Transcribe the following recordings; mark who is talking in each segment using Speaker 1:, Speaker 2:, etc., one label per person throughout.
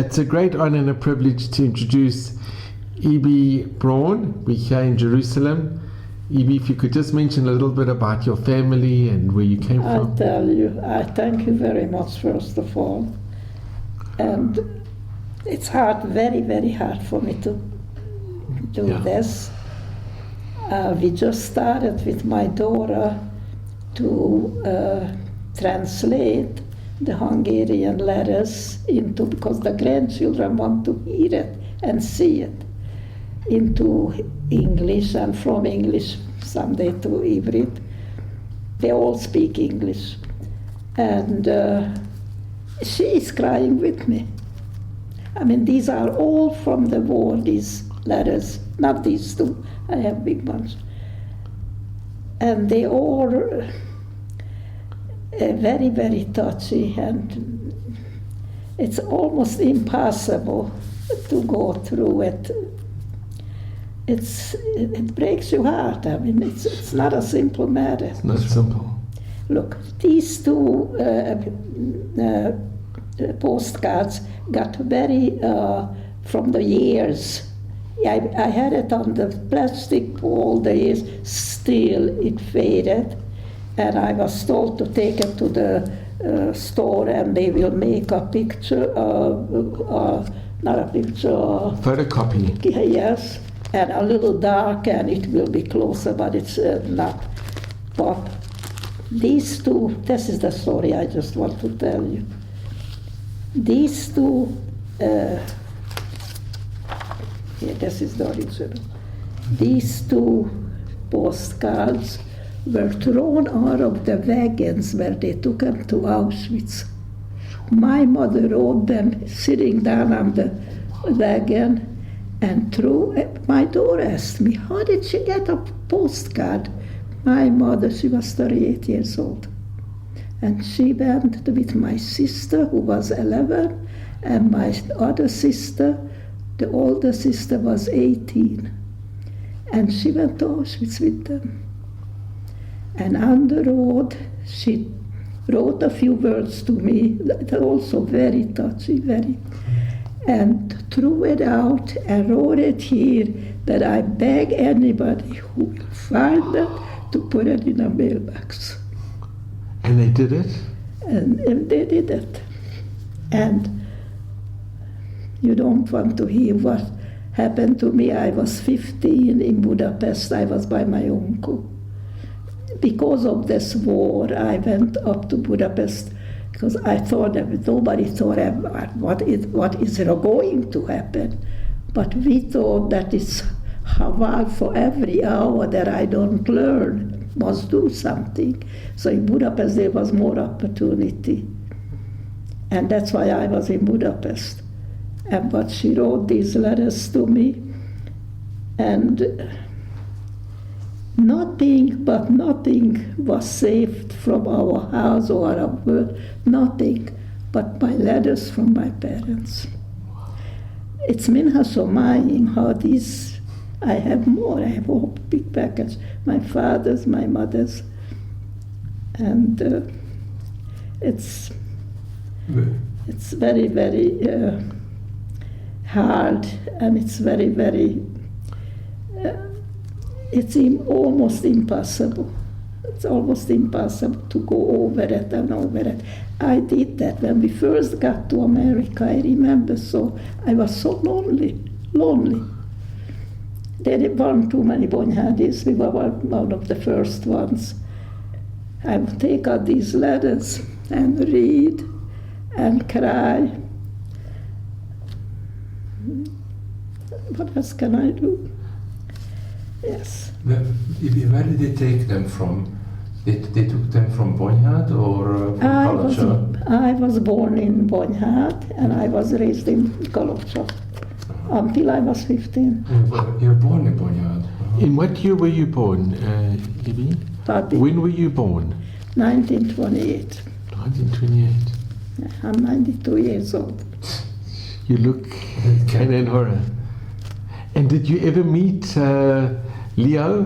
Speaker 1: It's a great honor and a privilege to introduce E.B. Braun. We're here in Jerusalem. E.B., if you could just mention a little bit about your family and where you came from.
Speaker 2: I'll tell you, I thank you very much, first of all. And it's hard, very, very hard for me to do this. We just started with my daughter to translate the Hungarian letters into, because the grandchildren want to hear it and see it, into English, and from English someday to Ivrit. They all speak English. And she is crying with me. I mean, these are all from the war, these letters, not these two. I have big ones. And they all very, very touchy, and it's almost impossible to go through it. It breaks your heart. I mean, it's not a simple matter.
Speaker 1: It's not simple.
Speaker 2: Look, these two postcards got very from the years. I had it on the plastic all the years. Still, it faded, and I was told to take it to the store, and they will make a picture, not a picture,
Speaker 1: photocopy.
Speaker 2: Yes, and a little dark, and it will be closer, but it's not. But these two, this is the story I just want to tell you. These two, this is the original. These two postcards were thrown out of the wagons where they took them to Auschwitz. My mother wrote them sitting down on the wagon, and my daughter asked me, how did she get a postcard? My mother, she was 38 years old. And she went with my sister, who was 11, and my other sister, the older sister, was 18. And she went to Auschwitz with them. And on the road, she wrote a few words to me, that also very touchy, and threw it out and wrote it here, that I beg anybody who will find it to put it in a mailbox.
Speaker 1: And they did it?
Speaker 2: And they did it. And you don't want to hear what happened to me. I was 15 in Budapest. I was by my uncle. Because of this war, I went up to Budapest because I thought that nobody thought about what is going to happen. But we thought that it's Haval for every hour that I don't learn must do something. So in Budapest there was more opportunity. And that's why I was in Budapest. But she wrote these letters to me, and nothing was saved from our house or our world, nothing but my letters from my parents. It's Minha Shomayim, how these, I have more, I have a whole big package, my father's, my mother's, and it's very, very hard, and it's very, very, it's almost impossible. It's almost impossible to go over it and over it. I did that when we first got to America. I remember, so I was so lonely. There weren't too many Bonyhadis. We were one of the first ones. I would take out these letters and read and cry. What else can I do? Yes.
Speaker 3: Where did they take them from? They took them from Bonyhad or from Kalocsa?
Speaker 2: I was born in Bonyhad, and I was raised in Kalocsa until I was 15.
Speaker 3: You were born in Bonyhad?
Speaker 1: In what year were you born, E.B.? When were you born?
Speaker 2: 1928.
Speaker 1: 1928.
Speaker 2: I'm 92 years old.
Speaker 1: You look in horror. And did you ever meet Leo?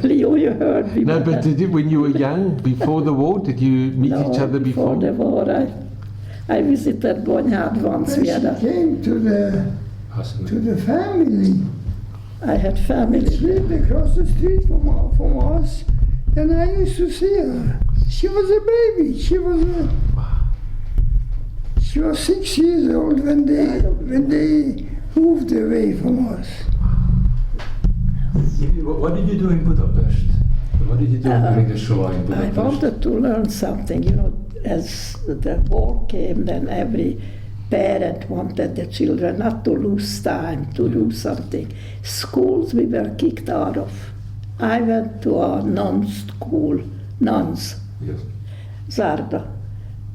Speaker 2: Leo, you heard me.
Speaker 1: No, but when you were young, before the war, did you meet each other before?
Speaker 2: Before the war, I visited Bonyhard once.
Speaker 4: When she came to the family,
Speaker 2: I had family.
Speaker 4: she lived across the street from us, and I used to see her. She was a baby. She was 6 years old when they moved away from us.
Speaker 3: What did you do in Budapest? What did you do during the Shoah in
Speaker 2: I
Speaker 3: Budapest?
Speaker 2: wanted to learn something. You know, as the war came, then every parent wanted the children not to lose time, to do something. Schools we were kicked out of. I went to a nuns school, nuns,
Speaker 3: Yes.
Speaker 2: Zarda,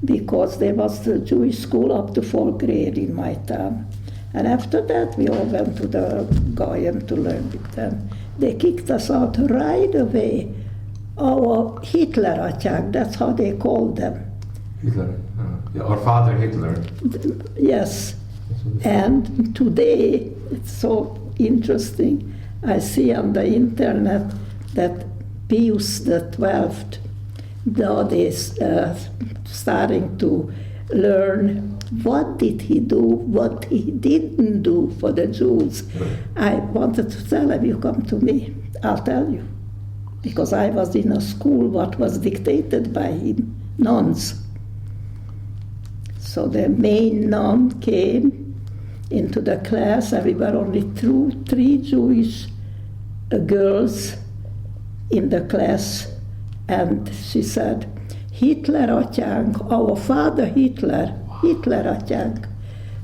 Speaker 2: because there was the Jewish school up to 4th grade in my town. And after that, we all went to the Goyim to learn with them. They kicked us out right away. Our Hitler attack, that's how they called them.
Speaker 3: Hitler. Yeah, our father Hitler.
Speaker 2: Yes. And today, it's so interesting. I see on the internet that Pius XII, now they're starting to learn what did he do, what he didn't do for the Jews.
Speaker 3: Right.
Speaker 2: I wanted to tell him, you come to me, I'll tell you. Because I was in a school what was dictated by him, nuns. So the main nun came into the class, and we were only three Jewish girls in the class, and she said, Hitler atyánk, our father Hitler atyánk,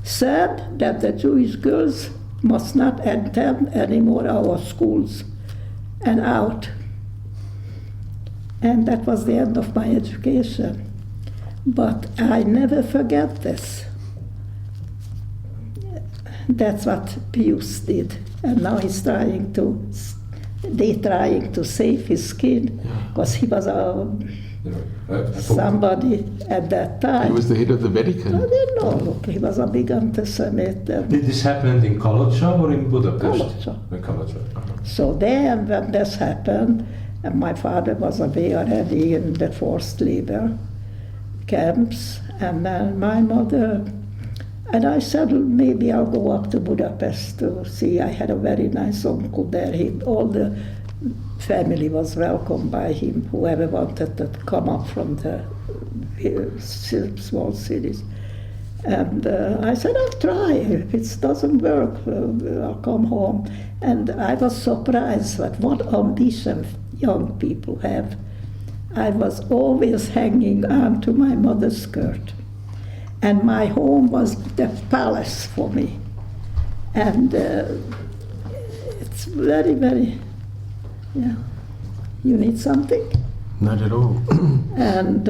Speaker 2: said that the Jewish girls must not attend anymore our schools, and out. And that was the end of my education. But I never forget this. That's what Pius did. And now they're trying to save his skin, because he was somebody at that time.
Speaker 1: He was the head of the Vatican.
Speaker 2: I didn't know. Look, he was a big anti-Semite.
Speaker 3: Did this happen in Kalocsa or in Budapest?
Speaker 2: Kalocsa.
Speaker 3: In Kalocsa.
Speaker 2: So then, when this happened, and my father was away already in the forced labor camps, and then my mother, and I said, maybe I'll go up to Budapest to see. I had a very nice uncle there. All the family was welcomed by him, whoever wanted to come up from the small cities. And I said, I'll try. If it doesn't work, I'll come home. And I was surprised at what ambition young people have. I was always hanging on to my mother's skirt. And my home was the palace for me. And it's very, very, yeah. You need something?
Speaker 1: Not at all.
Speaker 2: And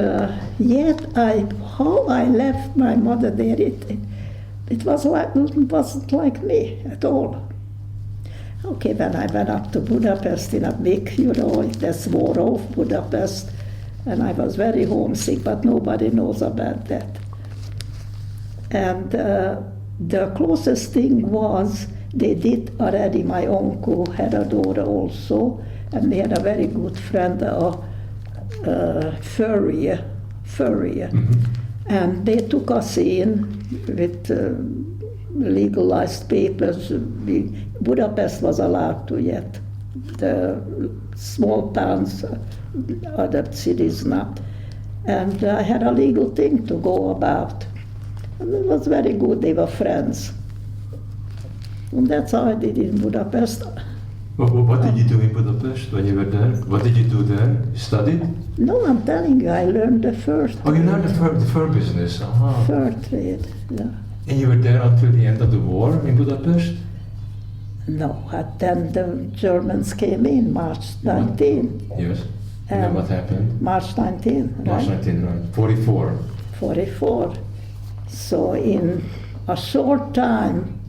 Speaker 2: yet, how I left my mother there, it wasn't like me at all. Okay, then I went up to Budapest in a big, this war of Budapest, and I was very homesick, but nobody knows about that. And the closest thing was, they did already, my uncle had a daughter also, and they had a very good friend, Furrier.
Speaker 3: Mm-hmm.
Speaker 2: And they took us in with legalized papers. Budapest was allowed to yet. The small towns, other cities not. And I had a legal thing to go about. And it was very good, they were friends. And that's how I did in Budapest.
Speaker 3: What did you do in Budapest when you were there? What did you do there? You studied?
Speaker 2: No, I'm telling you, I learned the first.
Speaker 3: Oh, you learned the fur business. Uh-huh.
Speaker 2: Fur trade, yeah.
Speaker 3: And you were there until the end of the war in Budapest?
Speaker 2: No, then the Germans came in March 19.
Speaker 3: Yes. And then what happened?
Speaker 2: March 19, right?
Speaker 3: March 19, right. 44.
Speaker 2: 44. So in a short time,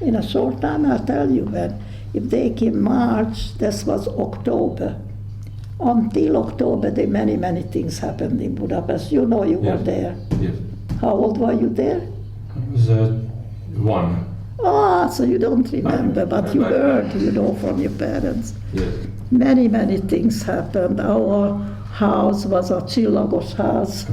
Speaker 2: I'll tell you when, if they came March, this was October. Until October, many, many things happened in Budapest. You know, you were there.
Speaker 3: Yes.
Speaker 2: How old were you there?
Speaker 3: I was 1.
Speaker 2: Ah, so you don't remember, but you heard, from your parents.
Speaker 3: Yes.
Speaker 2: Many, many things happened. Our house was a Csillagos house.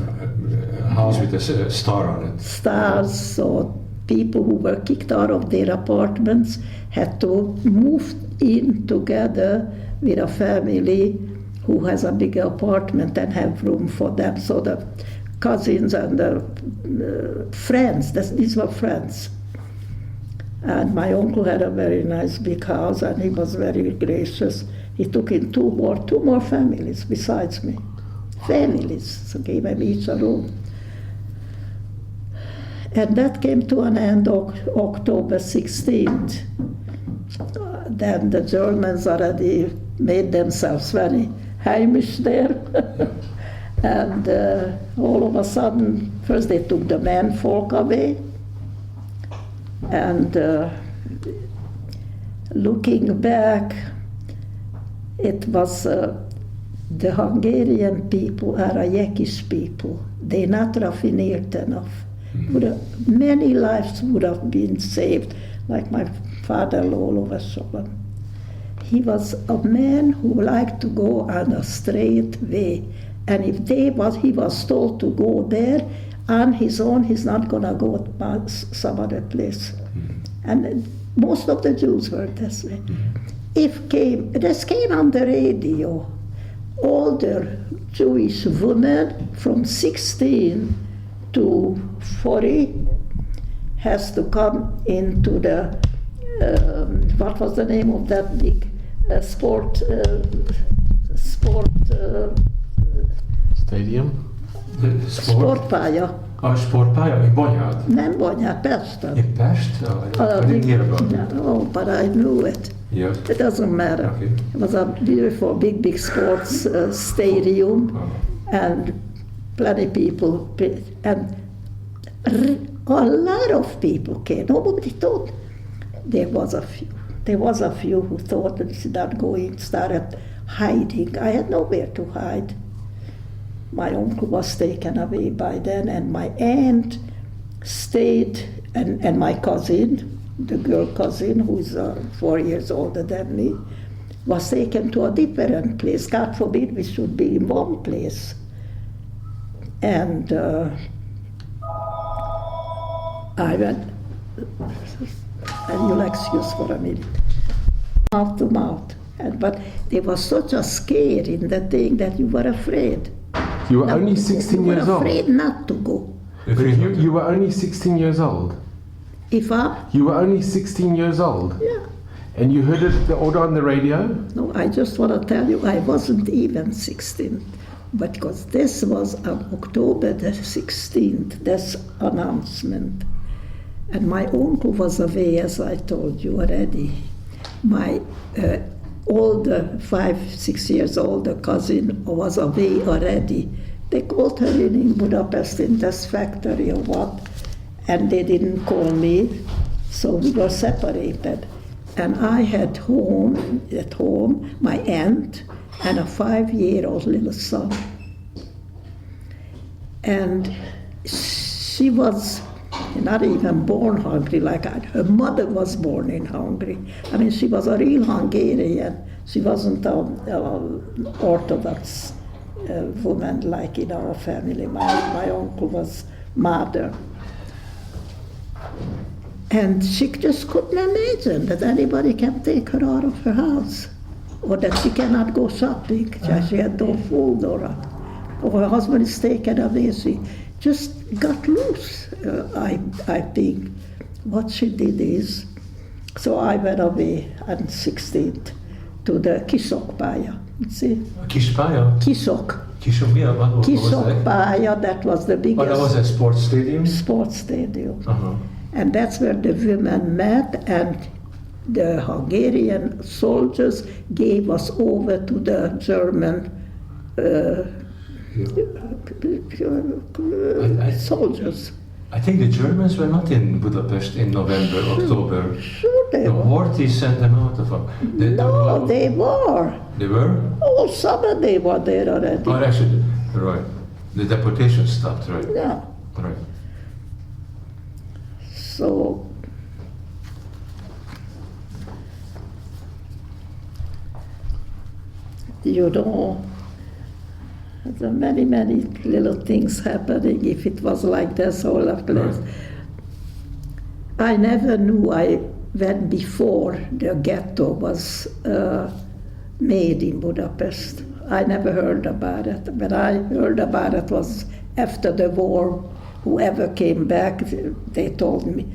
Speaker 3: house with a star on it.
Speaker 2: Stars, so people who were kicked out of their apartments had to move in together with a family who has a bigger apartment and have room for them. So the cousins and the friends, these were friends. And my uncle had a very nice big house, and he was very gracious. He took in two more families besides me. Families, so gave them each a room. And that came to an end October 16th. Then the Germans already made themselves very Heimish there. And all of a sudden, first they took the menfolk away. And looking back, it was the Hungarian people are a Jekish people. They're not raffineered enough. Many lives would have been saved, like my father-in-law. He was a man who liked to go on a straight way. And if he was told to go there on his own, he's not going to go to some other place. And most of the Jews were this way. This came on the radio. Older Jewish women from 16 to 40 has to come into the, what was the name of that big sport
Speaker 1: Stadium?
Speaker 2: Sportpálya.
Speaker 3: A sportpálya? In Bonyhard?
Speaker 2: Nem Bonyhard, Pesten.
Speaker 3: In Pest? I didn't hear about it.
Speaker 2: Oh, but I knew it.
Speaker 3: Yes.
Speaker 2: It doesn't matter.
Speaker 3: Okay.
Speaker 2: It was a beautiful, big sports stadium, and plenty people, and a lot of people came. Nobody thought. There was a few who thought that should not go in, started hiding. I had nowhere to hide. My uncle was taken away by then, and my aunt stayed, and my cousin, the girl cousin, who's 4 years older than me, was taken to a different place. God forbid we should be in one place. And I went, and you'll excuse for a minute, mouth to mouth. But there was such a scare in the thing that you were afraid.
Speaker 1: You were only 16 years old.
Speaker 2: You were afraid not to go.
Speaker 1: But you were only 16 years old. You were only 16 years old.
Speaker 2: Yeah.
Speaker 1: And you heard the order on the radio?
Speaker 2: No, I just want to tell you, I wasn't even 16. But because this was on October the 16th, this announcement. And my uncle was away, as I told you already. My older, 5-6 years older cousin was away already. They called her in Budapest in this factory or what, and they didn't call me, so we were separated. And I had at home, my aunt and a 5-year-old little son. And she was not even born Hungary like I. Her mother was born in Hungary. I mean, she was a real Hungarian. She wasn't an Orthodox woman like in our family. My uncle was mother. And she just couldn't imagine that anybody can take her out of her house, or that she cannot go shopping. She had no food, or her husband is taken away. She just got loose, I think. What she did is, so I went away on 16th to the Kisok pálya. See?
Speaker 3: Kispálya?
Speaker 2: Kisok.
Speaker 3: Kisok, what was
Speaker 2: Kisok
Speaker 3: that?
Speaker 2: pálya, that was the biggest.
Speaker 3: Oh, that was a sports stadium?
Speaker 2: Sports stadium.
Speaker 3: Uh-huh.
Speaker 2: And that's where the women met, and the Hungarian soldiers gave us over to the German soldiers.
Speaker 3: I think the Germans were not in Budapest in November, October.
Speaker 2: Sure they
Speaker 3: The
Speaker 2: were.
Speaker 3: Horthy sent them out of
Speaker 2: No, they were.
Speaker 3: They were?
Speaker 2: All summer they were there already.
Speaker 3: Oh, actually, right. The deportation stopped, right?
Speaker 2: Yeah.
Speaker 3: Right.
Speaker 2: So you know, There are many, many little things happening if it was like this all of place. I never knew when before the ghetto was made in Budapest. I never heard about it. When I heard about it was after the war. Whoever came back, they told me.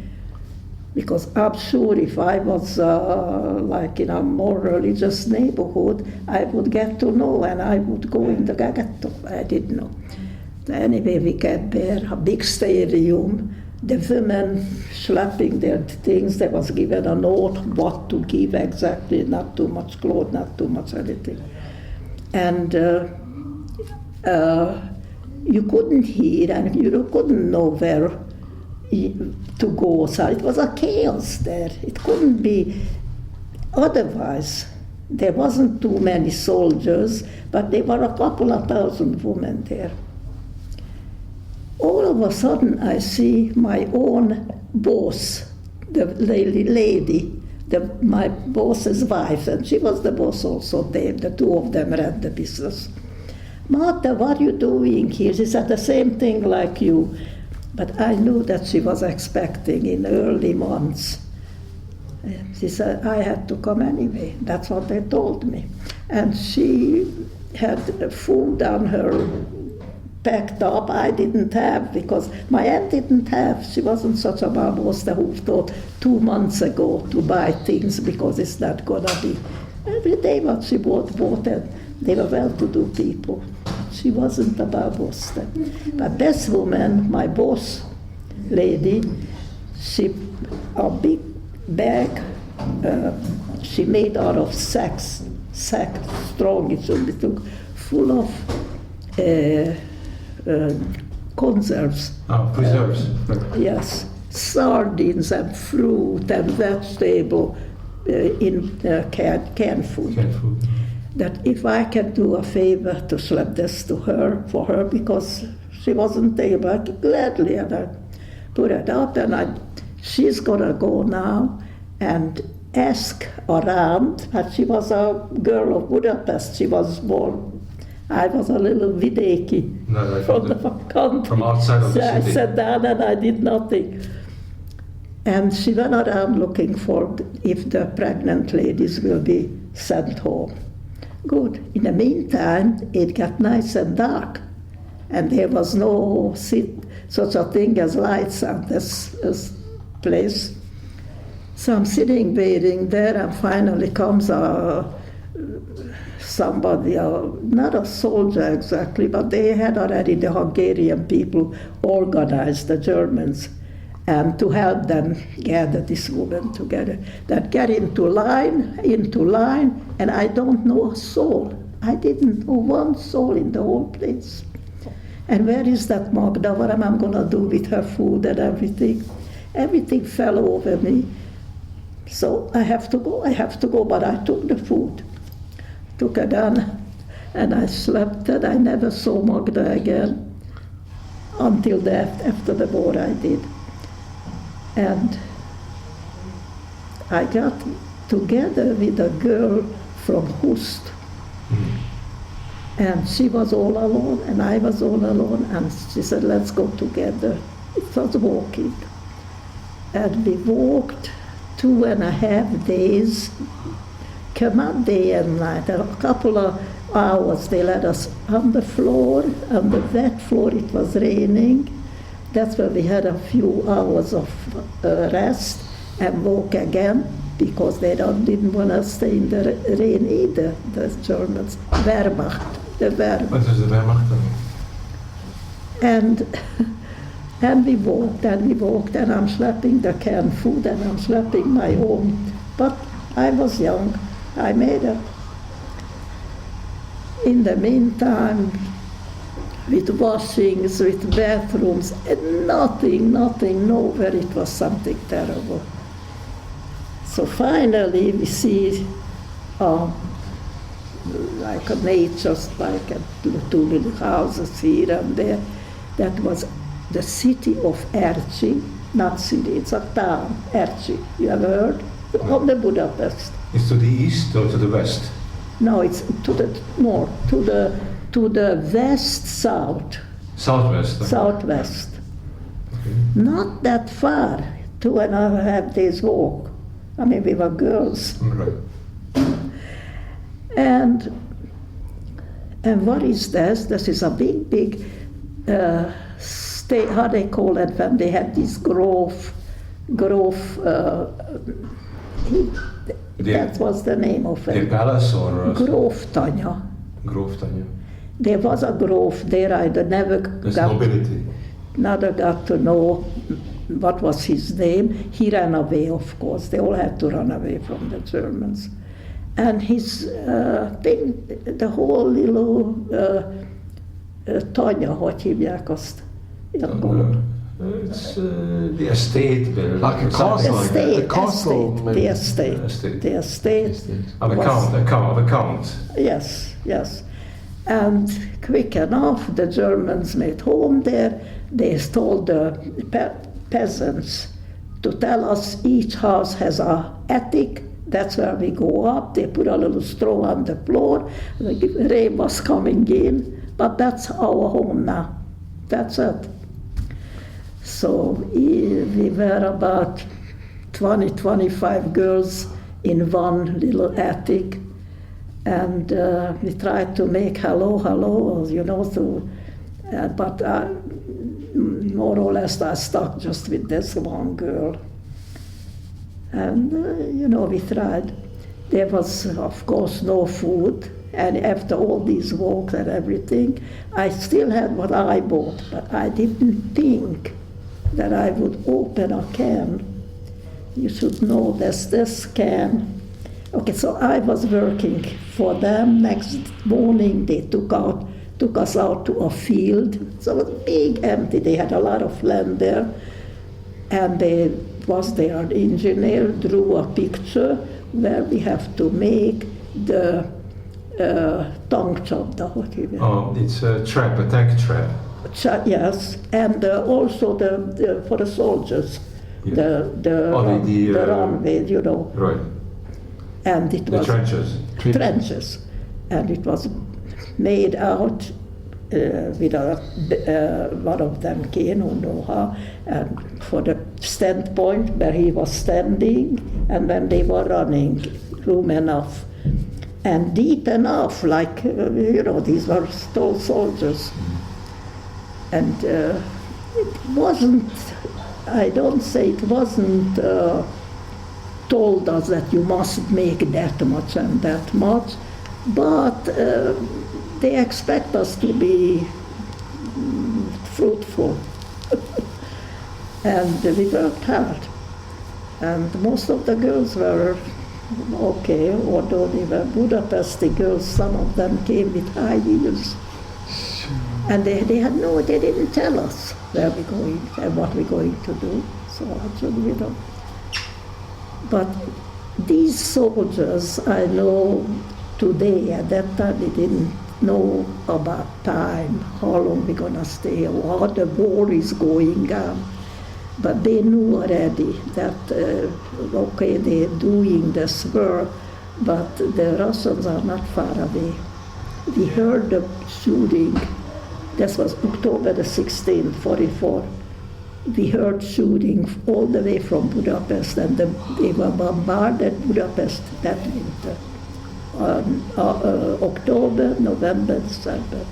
Speaker 2: Because I'm sure if I was like in a more religious neighborhood, I would get to know and I would go in the ghetto. I didn't know. Anyway, we get there, a big stadium, the women slapping their things. There was given a note what to give exactly, not too much clothes, not too much anything. And you couldn't hear and you couldn't know where to go. So it was a chaos there. It couldn't be otherwise. There wasn't too many soldiers, but there were a couple of thousand women there. All of a sudden I see my own boss, the lady, my boss's wife, and she was the boss also there. The two of them ran the business. Martha, what are you doing here? She said the same thing like you. But I knew that she was expecting in early months. She said, I had to come anyway. That's what they told me. And she had food on her packed up. I didn't have, because my aunt didn't have. She wasn't such a barbosta who thought 2 months ago to buy things because it's not going to be. Every day what she bought, and they were well-to-do people. She wasn't a barbosta. But this woman, my boss lady, she a big bag she made out of sacks, strong it should be, full of conserves.
Speaker 3: Oh, preserves.
Speaker 2: Yes, sardines and fruit and vegetable in canned food.
Speaker 3: Canned food.
Speaker 2: That if I can do a favor to slap this to her, for her, because she wasn't able, I could gladly, and I put it up, and she's gonna go now and ask around, and she was a girl of Budapest, she was born, I was a little vidéki from the country.
Speaker 3: From outside of the
Speaker 2: I
Speaker 3: city.
Speaker 2: sat down and I did nothing. And she went around looking for if the pregnant ladies will be sent home. Good. In the meantime, it got nice and dark, and there was no such a thing as lights on this place. So I'm sitting waiting there, and finally comes somebody, not a soldier exactly, but they had already the Hungarian people organized, the Germans, and to help them gather this woman together. That get into line, and I don't know a soul. I didn't know one soul in the whole place. And where is that Magda? What am I going to do with her food and everything? Everything fell over me. So I have to go, but I took the food. Took it on, and I slept, and I never saw Magda again. Until after the war I did. And I got together with a girl from Hust. And she was all alone, and I was all alone, and she said, let's go together. It was walking. And we walked 2.5 days, come out day and night. A couple of hours they let us on the floor, on the wet floor, it was raining. That's where we had a few hours of rest and walk again, because they didn't want to stay in the rain either, the Germans. Wehrmacht, the Wehrmacht.
Speaker 3: What is the Wehrmacht?
Speaker 2: And we walked, and I'm slapping the canned food, and I'm slapping my own. But I was young, I made it. In the meantime, with washings, with bathrooms, and nothing, nowhere it was something terrible. So finally we see like a nature, like two little houses here and there. That was the city of Erci, not city, it's a town, Erci. You ever heard? From the Budapest.
Speaker 3: It's to the east or to the west?
Speaker 2: No, it's to the north, to the to the west-south,
Speaker 3: Southwest.
Speaker 2: southwest.
Speaker 3: Okay.
Speaker 2: Not that far, 2.5 days walk. I mean, we were girls.
Speaker 3: Right.
Speaker 2: And what is this? This is a big state, how they call it when they had this grove, that was the name of
Speaker 3: The
Speaker 2: it.
Speaker 3: palace or
Speaker 2: Grove Tanya.
Speaker 3: Grove Tanya.
Speaker 2: There was a grove there. I never
Speaker 3: That's
Speaker 2: got,
Speaker 3: nobility.
Speaker 2: never got to know what was his name. He ran away, of course. They all had to run away from the Germans. And his thing, the whole little Tanya, hogy hívják azt?
Speaker 3: It's the estate building.
Speaker 1: Like a castle.
Speaker 2: Estate,
Speaker 1: The castle,
Speaker 2: estate,
Speaker 1: maybe.
Speaker 2: the estate,
Speaker 3: Estate.
Speaker 2: the estate.
Speaker 3: The count.
Speaker 2: Yes, yes. And quick enough, the Germans made home there. They told the peasants to tell us each house has a attic. That's where we go up. They put a little straw on the floor. The rain was coming in, but that's our home now. That's it. So we were about 25 girls in one little attic, and we tried to make hello, you know, but more or less I stuck just with this one girl. And, you know, we tried. There was, of course, no food, and after all these walks and everything, I still had what I bought, but I didn't think that I would open a can. You should know this can. Okay, so I was working for them. Next morning they took us out to a field. So it was big, empty. They had a lot of land there. And their engineer drew a picture where we have to make the tankcsapda, hogy hívják?
Speaker 3: Oh, it's a trap, a tank trap.
Speaker 2: Yes, and also for the soldiers,
Speaker 3: Yeah.
Speaker 2: the runway, you know.
Speaker 3: Right.
Speaker 2: And it
Speaker 3: The
Speaker 2: was
Speaker 3: trenches.
Speaker 2: and it was made out with one of them came on Noha, and for the standpoint where he was standing, and when they were running, room enough. And deep enough, like, you know, these were tall soldiers. And it wasn't, I don't say it wasn't told us that you must make that much and that much, but they expect us to be fruitful. And we worked hard. And most of the girls were okay, although they were Budapesti girls, some of them came with high heels. And they didn't tell us where we're going and what we're going to do. So actually, we don't. But these soldiers, I know today, at that time they didn't know about time, how long we're gonna stay, or how the war is going on. But they knew already that, okay, they're doing this work, but the Russians are not far away. We heard the shooting. This was October the 16th, 44. We heard shooting all the way from Budapest, and they were bombarded Budapest that winter. October, November, December.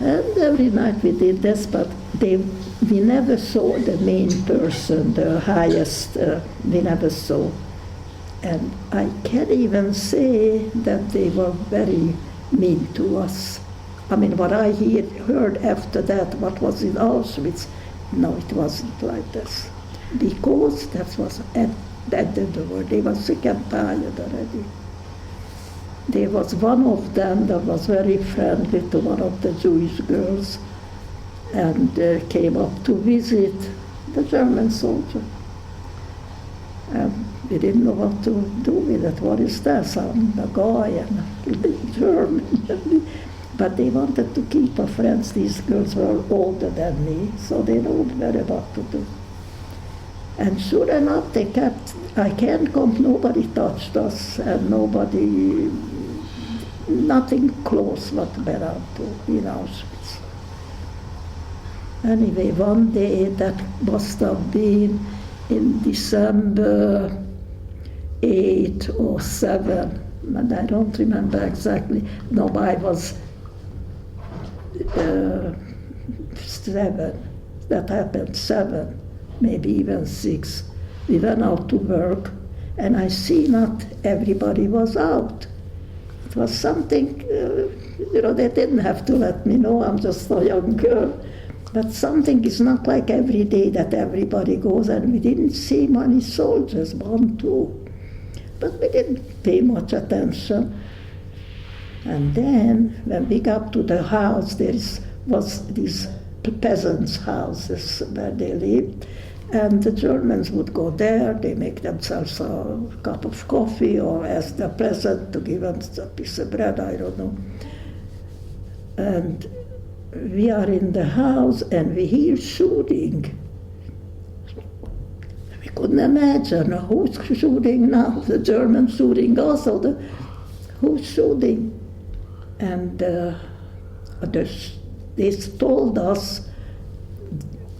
Speaker 2: And every night we did this, but we never saw the main person, the highest, we never saw. And I can't even say that they were very mean to us. I mean, what I heard after that, what was in Auschwitz, no, it wasn't like this. Because that was at the war. They were sick and tired already. There was one of them that was very friendly to one of the Jewish girls, and came up to visit the German soldier. And we didn't know what to do with it. What is that? A guy and a German. But they wanted to keep our friends. These girls were older than me, so they knew very what to do. And sure enough, they kept, I can't come, nobody touched us, and nobody nothing close what Braun to in Auschwitz. Anyway, one day that must have been in December 8 or 7, and I don't remember exactly. No, I was 7. That happened 7, maybe even 6. We went out to work, and I see not everybody was out. It was something, they didn't have to let me know, I'm just a young girl. But something is not like every day that everybody goes, and we didn't see many soldiers, 1, 2. But we didn't pay much attention. And then, when we got to the house, was these peasants' houses where they lived, and the Germans would go there, they make themselves a cup of coffee or ask the peasant to give them a piece of bread, I don't know. And we are in the house and we hear shooting. We couldn't imagine who's shooting now, the Germans shooting also, who's shooting? And they told us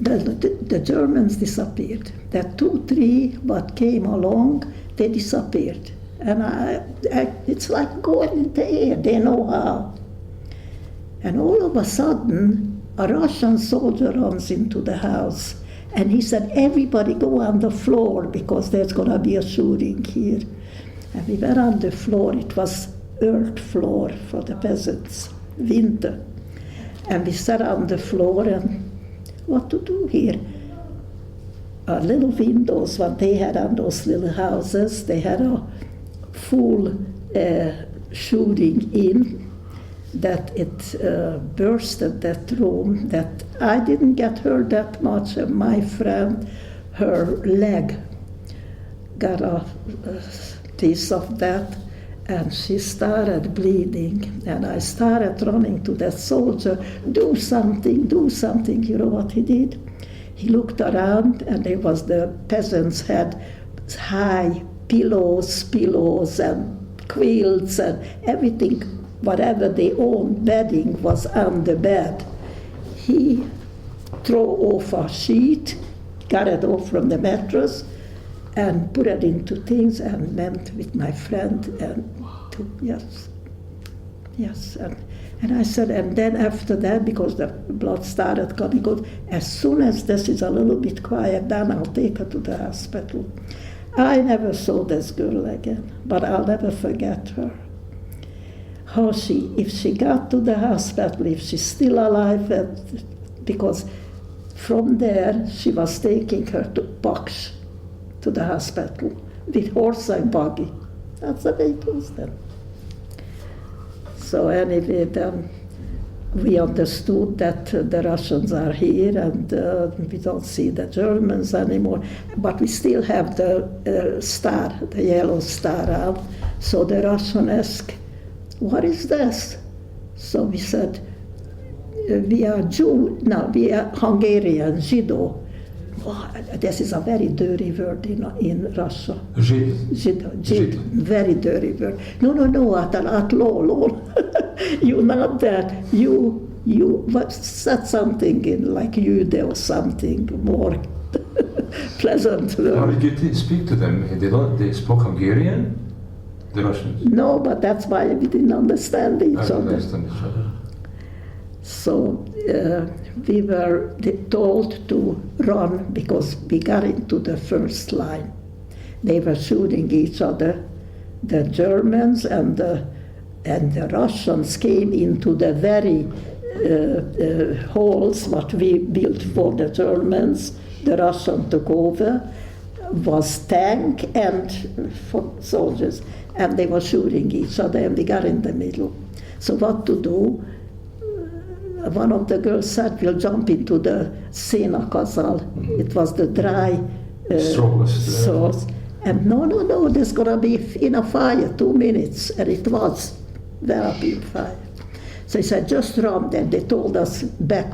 Speaker 2: that the Germans disappeared. That 2, 3 what came along, they disappeared. And it's like going in the air, they know how. And all of a sudden, a Russian soldier runs into the house, and he said, everybody go on the floor because there's going to be a shooting here. And we were on the floor, it was earth floor for the peasants, winter. And we sat on the floor, and what to do here? Little windows, what they had on those little houses, they had a full shooting in, that it bursted that room, that I didn't get hurt that much, and my friend, her leg got a piece of that, and she started bleeding, and I started running to that soldier, do something, you know what he did? He looked around, and there was the peasants had high pillows and quilts and everything, whatever they owned, bedding was on the bed. He threw off a sheet, got it off from the mattress, and put it into things, and went with my friend, and and I said, and then after that, because the blood started coming out, as soon as this is a little bit quiet, then I'll take her to the hospital. I never saw this girl again, but I'll never forget her. How if she got to the hospital, if she's still alive, because from there she was taking her to Paks, to the hospital, with horse and buggy. That's the way it was then. So anyway, then we understood that the Russians are here, and we don't see the Germans anymore, but we still have the star, the yellow star out. So the Russian asked, what is this? So we said, we are we are Hungarian, Zsidó. Oh, this is a very dirty word in Russia. Zsidó, very dirty word. No, at lol. You not that. You said something in like Jude or something more pleasant word.
Speaker 3: How did you speak to them? They spoke Hungarian? The Russians?
Speaker 2: No, but that's why we didn't understand each other. So we were told to run because we got into the first line. They were shooting each other. The Germans and the Russians came into the very halls what we built for the Germans. The Russians took over, was tank and for soldiers, and they were shooting each other, and we got in the middle. So what to do? One of the girls said, we'll jump into the szénakazal. It was the dry sauce. And no, there's going to be in a fire 2 minutes. And it was there been fire. So he said, just run. Then they told us back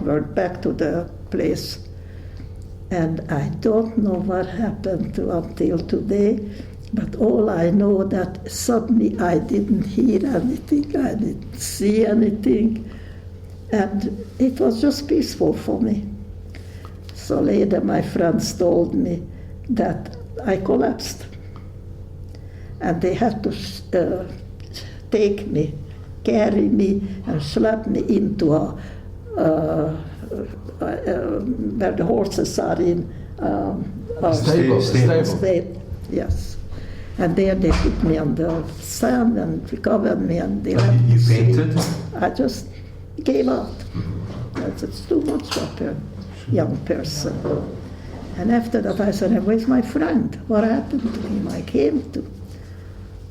Speaker 2: to the place. And I don't know what happened until today, But all I know that suddenly I didn't hear anything, I didn't see anything, and it was just peaceful for me. So later my friends told me that I collapsed, and they had to take me, carry me, and slap me into where the horses are in.
Speaker 1: Stable.
Speaker 2: Yes. And there they put me on the sand and covered me, and they let
Speaker 3: You
Speaker 2: me sleep.
Speaker 3: fainted?
Speaker 2: I just gave up. It's too much for a young person. And after that I said, where's my friend? What happened to him? I came to.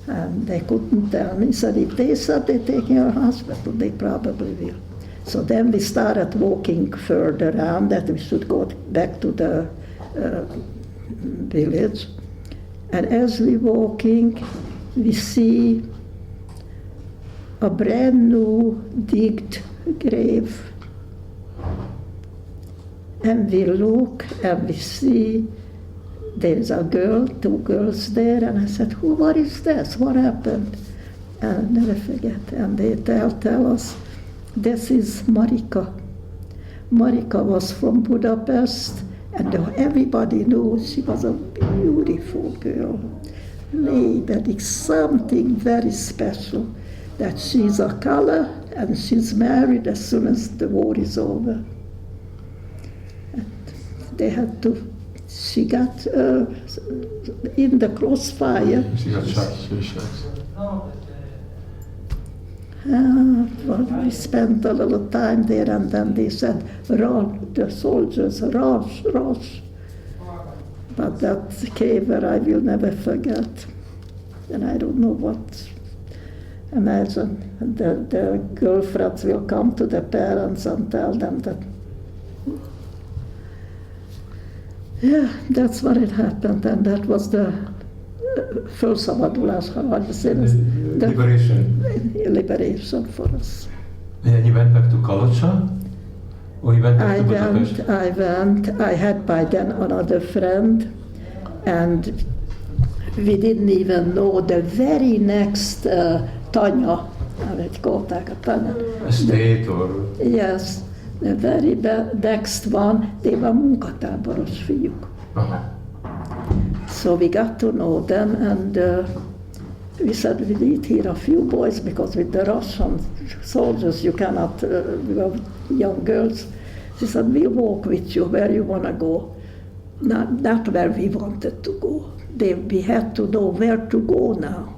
Speaker 2: And they couldn't tell me. So if they said they're taking her hospital, they probably will. So then we started walking further on, that we should go back to the village. And as we're walking, we see a brand new digged grave. And we look and we see there's a girl, 2 girls there, and I said, what is this? What happened? And I'll never forget. And they tell us, this is Marika. Marika was from Budapest, and everybody knew she was a beautiful girl. Lady, something very special, that she's a color, and she's married as soon as the war is over. And they had to. She got in the crossfire.
Speaker 3: She got shot.
Speaker 2: Well, we spent a little time there, and then they said, run, the soldiers, rush. But that cave where I will never forget. And I don't know what. Imagine the girlfriends will come to the parents and tell them that. Yeah, that's what it happened, and that was the felszabadulás, how you say this? The liberation for us.
Speaker 3: And you went back to Kalocsa? Or you went back to Budapest?
Speaker 2: I went. I had by then another friend, and we didn't even know the very next tanya, ahogy callták a tanya.
Speaker 3: A state or?
Speaker 2: Yes. The very next one, they were munkatáboros fiúk. So we got to know them, and we said we need here a few boys, because with the Russian soldiers you cannot, we were young girls. She said, we'll walk with you where you want to go. Not where we wanted to go. We had to know where to go now.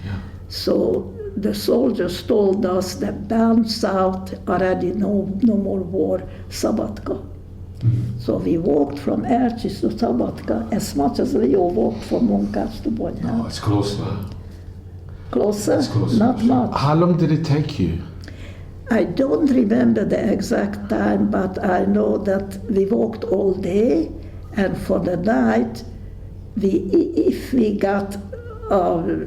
Speaker 2: Yeah. So the soldiers told us that down south already no more war, Szabadka. Mm-hmm. So we walked from Ercis to Szabadka as much as Leo walked from Munkács to Bonyhad.
Speaker 3: No, it's closer.
Speaker 2: Closer?
Speaker 3: It's closer.
Speaker 2: Not much.
Speaker 1: How long did it take you?
Speaker 2: I don't remember the exact time, but I know that we walked all day, and for the night, if we got a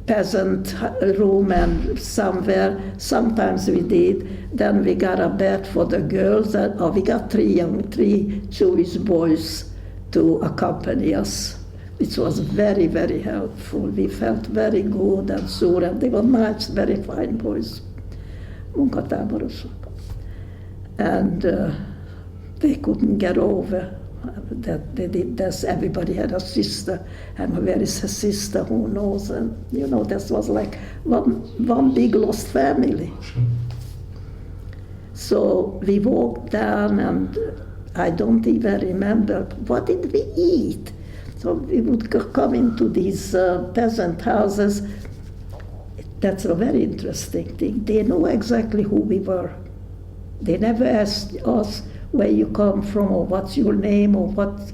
Speaker 2: peasant room and somewhere, sometimes we did, then we got a bed for the girls, and we got three Jewish boys to accompany us, which was very, very helpful. We felt very good and sure, and they were nice, very fine boys. Munkatáborosok. And they couldn't get over that they did this. Everybody had a sister, and where is her sister, who knows? And this was like one big lost family. So we walked down, and I don't even remember, what did we eat? So we would come into these peasant houses. That's a very interesting thing. They know exactly who we were. They never asked us where you come from, or what's your name, or what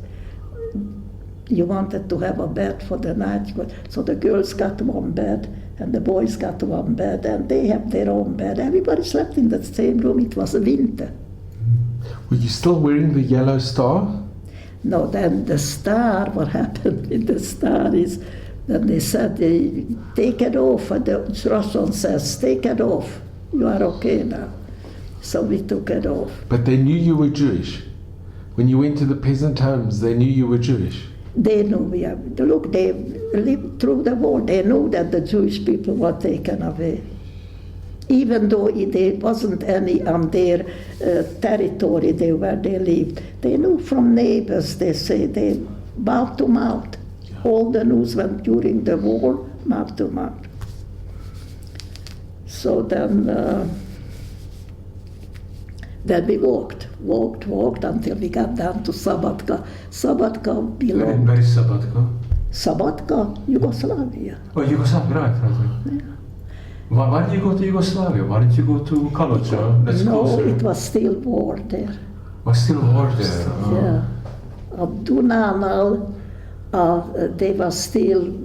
Speaker 2: you wanted to have a bed for the night. So the girls got one bed, and the boys got one bed, and they have their own bed. Everybody slept in the same room. It was winter.
Speaker 1: Were you still wearing the yellow star?
Speaker 2: No, then the star, what happened with the star is, then they said, take it off. And the Russian says, take it off. You are okay now. So we took it off.
Speaker 1: But they knew you were Jewish. When you went to the peasant homes, they knew you were Jewish.
Speaker 2: They knew, look, they lived through the war. They knew that the Jewish people were taken away. Even though there wasn't any on their territory where they lived. They knew from neighbors, they say, they mouth to mouth. All the news went during the war, mouth to mouth. So then we walked until we got down to Sabatka. Sabatka belonged...
Speaker 3: Where is Sabatka?
Speaker 2: Sabatka, Yugoslavia.
Speaker 3: Oh, Yugoslavia, right.
Speaker 2: Yeah.
Speaker 3: Why did you go to Yugoslavia? Why didn't you go to Kalocha? That's
Speaker 2: No,
Speaker 3: closer.
Speaker 2: it was still war there.
Speaker 3: Was still war there? Oh.
Speaker 2: Yeah. Dunanal, they were still...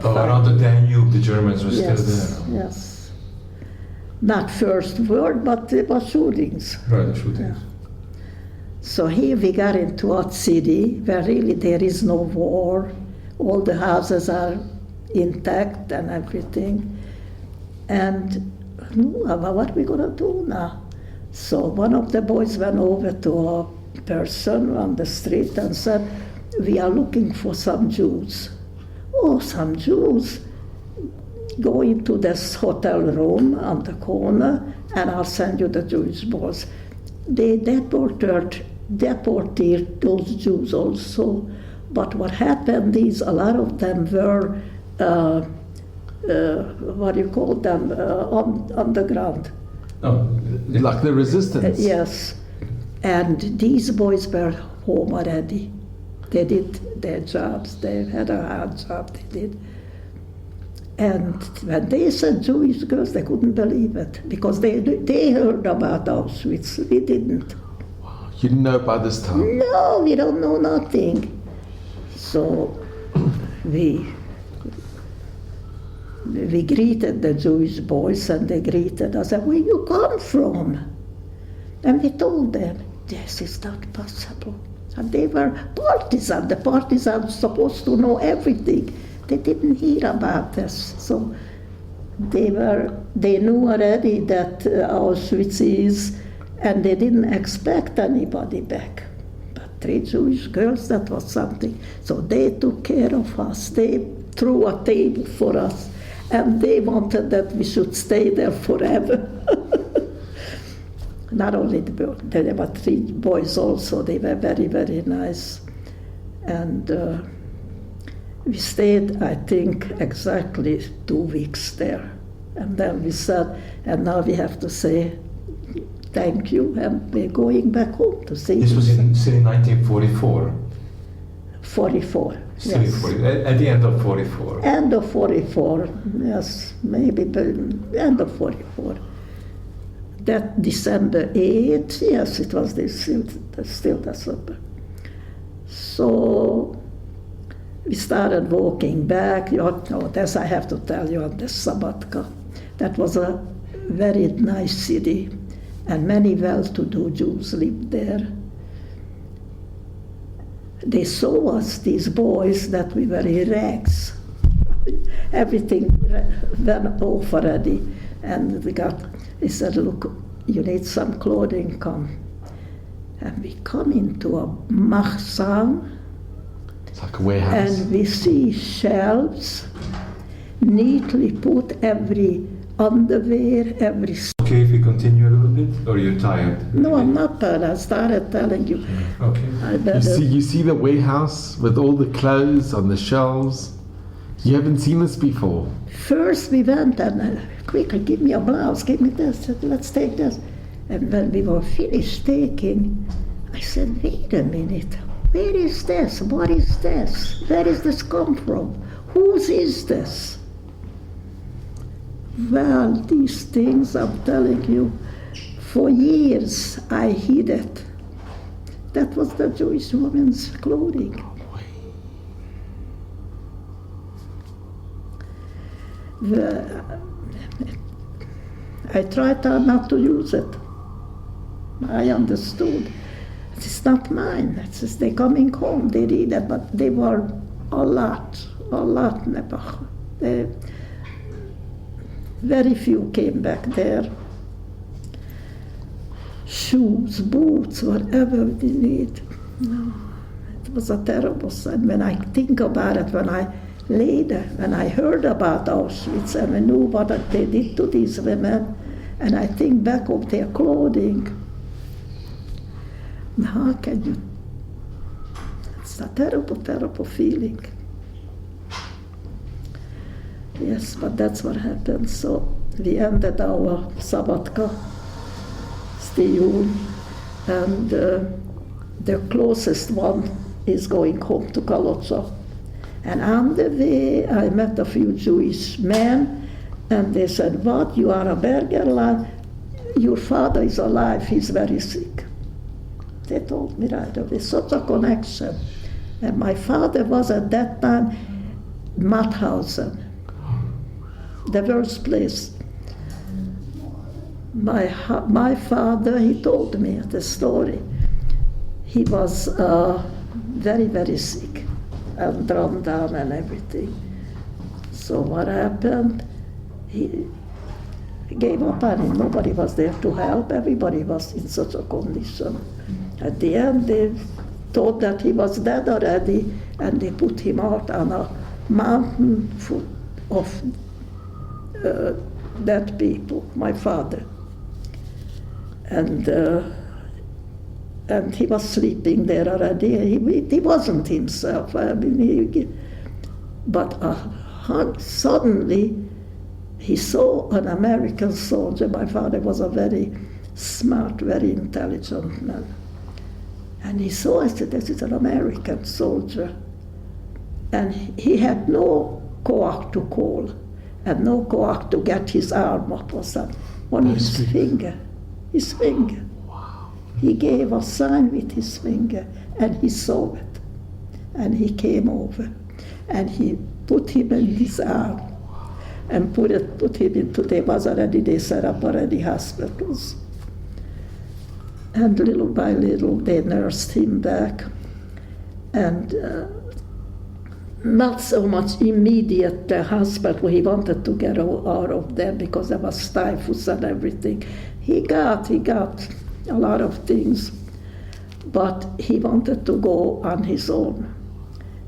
Speaker 3: Around the Danube, the Germans were
Speaker 2: yes,
Speaker 3: still there.
Speaker 2: Yes. Not first word, but there were shootings.
Speaker 3: Right, the shootings.
Speaker 2: Yeah. So here we got into a city where really there is no war. All the houses are intact and everything. And what are we going to do now? So one of the boys went over to a person on the street and said, we are looking for some Jews. Oh, some Jews. Go into this hotel room on the corner and I'll send you the Jewish boys. They deported those Jews also. But what happened is a lot of them were, what do you call them, underground.
Speaker 3: Oh,
Speaker 1: Like the resistance.
Speaker 2: Yes. And these boys were home already. They did their jobs. They had a hard job, they did. And when they said Jewish girls, they couldn't believe it because they heard about Auschwitz. We didn't.
Speaker 1: You didn't know about this time?
Speaker 2: No, we don't know nothing. So we greeted the Jewish boys and they greeted us. And where you come from? And we told them, this is not possible. And they were partisans. The partisans were supposed to know everything. They didn't hear about this. So they knew already that Auschwitz is, and they didn't expect anybody back. But 3 Jewish girls, that was something. So they took care of us. They threw a table for us, and they wanted that we should stay there forever. Not only the girls, there were 3 boys also. They were very, very nice. And we stayed, I think, exactly 2 weeks there. And then we said, and now we have to say thank you, and we're going back home to see.
Speaker 3: This was still in 1944?
Speaker 2: 44,
Speaker 3: Still
Speaker 2: yes.
Speaker 3: in 40, at the end of 44?
Speaker 2: End of 44, yes, maybe the end of 44. That December 8th, yes, it was still December. So we started walking back. This I have to tell you on the Sabatka. That was a very nice city, and many well-to-do Jews lived there. They saw us, these boys, that we were in rags. Everything went off already, and they said, look, you need some clothing, come. And we come into a machzan,
Speaker 1: It's like a warehouse.
Speaker 2: and we see shelves, neatly put, every underwear, every...
Speaker 3: Okay, if we continue a little bit, or you're tired?
Speaker 2: No, I'm not tired. I started telling you.
Speaker 3: Okay.
Speaker 2: I better...
Speaker 1: You see the warehouse with all the clothes on the shelves? You haven't seen this before.
Speaker 2: First we went and quickly, give me a blouse, give me this, let's take this. And when we were finished taking, I said, wait a minute, where is this? What is this? Where does this come from? Whose is this? Well, these things, I'm telling you, for years I hid it. That was the Jewish woman's clothing. I tried not to use it. I understood. It's not mine. It's just they're coming home, they read it, but they were a lot, Nebuch. Very few came back there. Shoes, boots, whatever we need. No, It was a terrible sign. When I think about it, when I heard about Auschwitz and I knew what they did to these women, and I think back of their clothing, how can you? It's a terrible, terrible feeling. Yes, but that's what happened. So we ended our Szabadka stay and the closest one is going home to Kalocsa. And on the way, I met a few Jewish men, and they said, "What, you are a Berger lad? Your father is alive, he's very sick." They told me right away, such a connection. And my father was at that time Mauthausen, the worst place. My father, he told me the story. He was very, very sick and run down and everything. So what happened? He gave up on him. Nobody was there to help. Everybody was in such a condition. At the end, they thought that he was dead already, and they put him out on a mountain full of dead people, my father. And he was sleeping there already. He wasn't himself. I mean, but suddenly he saw an American soldier. My father was a very smart, very intelligent man. And he saw, I said, this is an American soldier. And he had no coax to call, and no coax to get his arm up or something. Only his finger. His finger.
Speaker 1: Wow.
Speaker 2: He gave a sign with his finger, and he saw it. And he came over, and he put him in his arm, and put him into, they set up already hospitals. And little by little, they nursed him back. And not so much immediate the hospital, he wanted to get out of there because there was typhus and everything. He got a lot of things, but he wanted to go on his own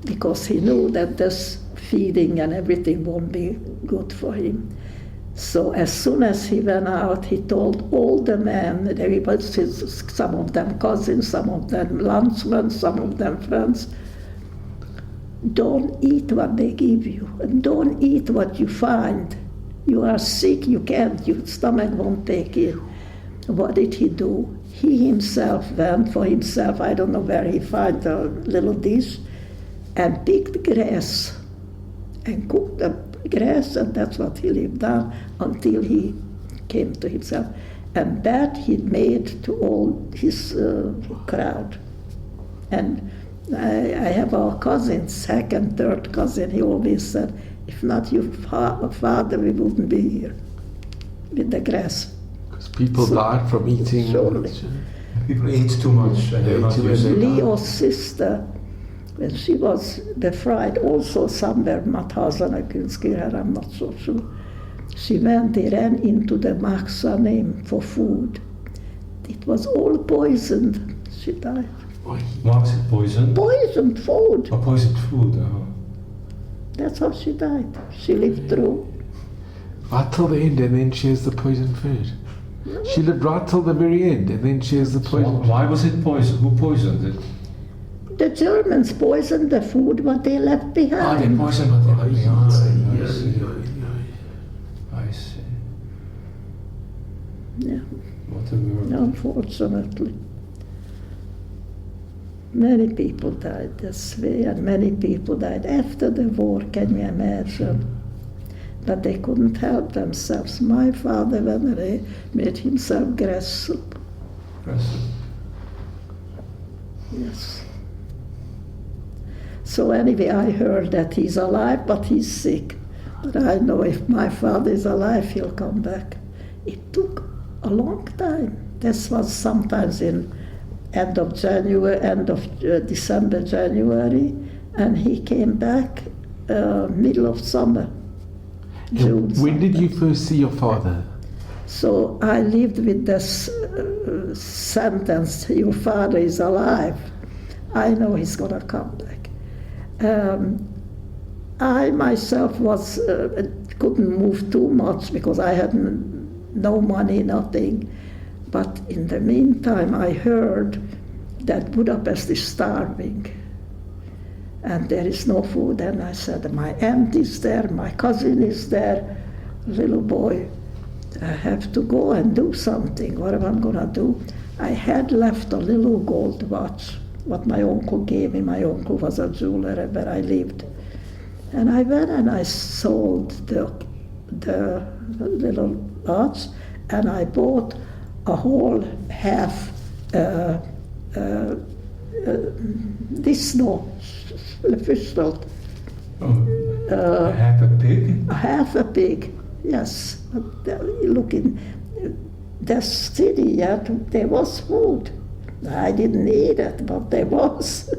Speaker 2: because he knew that this feeding and everything won't be good for him. So as soon as he went out, he told all the men, some of them cousins, some of them lunchmen, some of them friends, don't eat what they give you, and don't eat what you find. You are sick, you can't, your stomach won't take it. What did he do? He himself went for himself, I don't know where he found a little dish, and picked grass and cooked the grass, and that's what he lived on until he came to himself. And that he made to all his crowd. And I have a cousin, second, third cousin, he always said, if not your father, we wouldn't be here with the grass.
Speaker 1: Because people died from eating.
Speaker 2: Surely.
Speaker 3: People eat too much. And they're not using
Speaker 2: Leo's sister, when she was befried, also somewhere, Mauthausen, I'm not so sure, she went, they ran into the Maxanim for food. It was all poisoned. She died.
Speaker 3: Why was it poisoned?
Speaker 2: Poisoned food.
Speaker 3: Oh, poisoned food.
Speaker 2: That's how she died. She lived through.
Speaker 1: Right till the end, and then she has the poisoned food. She lived right till the very end, and then she has the poison.
Speaker 3: Why was it poisoned? Who poisoned it?
Speaker 2: The Germans poisoned the food what they left behind.
Speaker 3: They poisoned what they left behind. I see.
Speaker 2: Yeah.
Speaker 3: What a world.
Speaker 2: Unfortunately. Many people died this way, and many people died after the war, can you imagine? But they couldn't help themselves. My father, when he made himself grass soup.
Speaker 3: Grass soup.
Speaker 2: Yes. So anyway, I heard that he's alive, but he's sick. But I know if my father is alive, he'll come back. It took a long time. This was sometimes in end of December, January, and he came back middle of summer, June.
Speaker 1: When did you first see your father?
Speaker 2: So I lived with this sentence, your father is alive, I know he's going to come back. I myself couldn't move too much because I had no money, nothing. But in the meantime, I heard that Budapest is starving and there is no food. And I said, my aunt is there, my cousin is there, little boy, I have to go and do something. What am I going to do? I had left a little gold watch, what my uncle gave me. My uncle was a jeweler where I lived. And I went and I sold the little watch, and I bought a whole half this no fish salt.
Speaker 3: Half a pig?
Speaker 2: Half a pig, yes. Look in the city, yeah, there was food. I didn't eat it, but there was.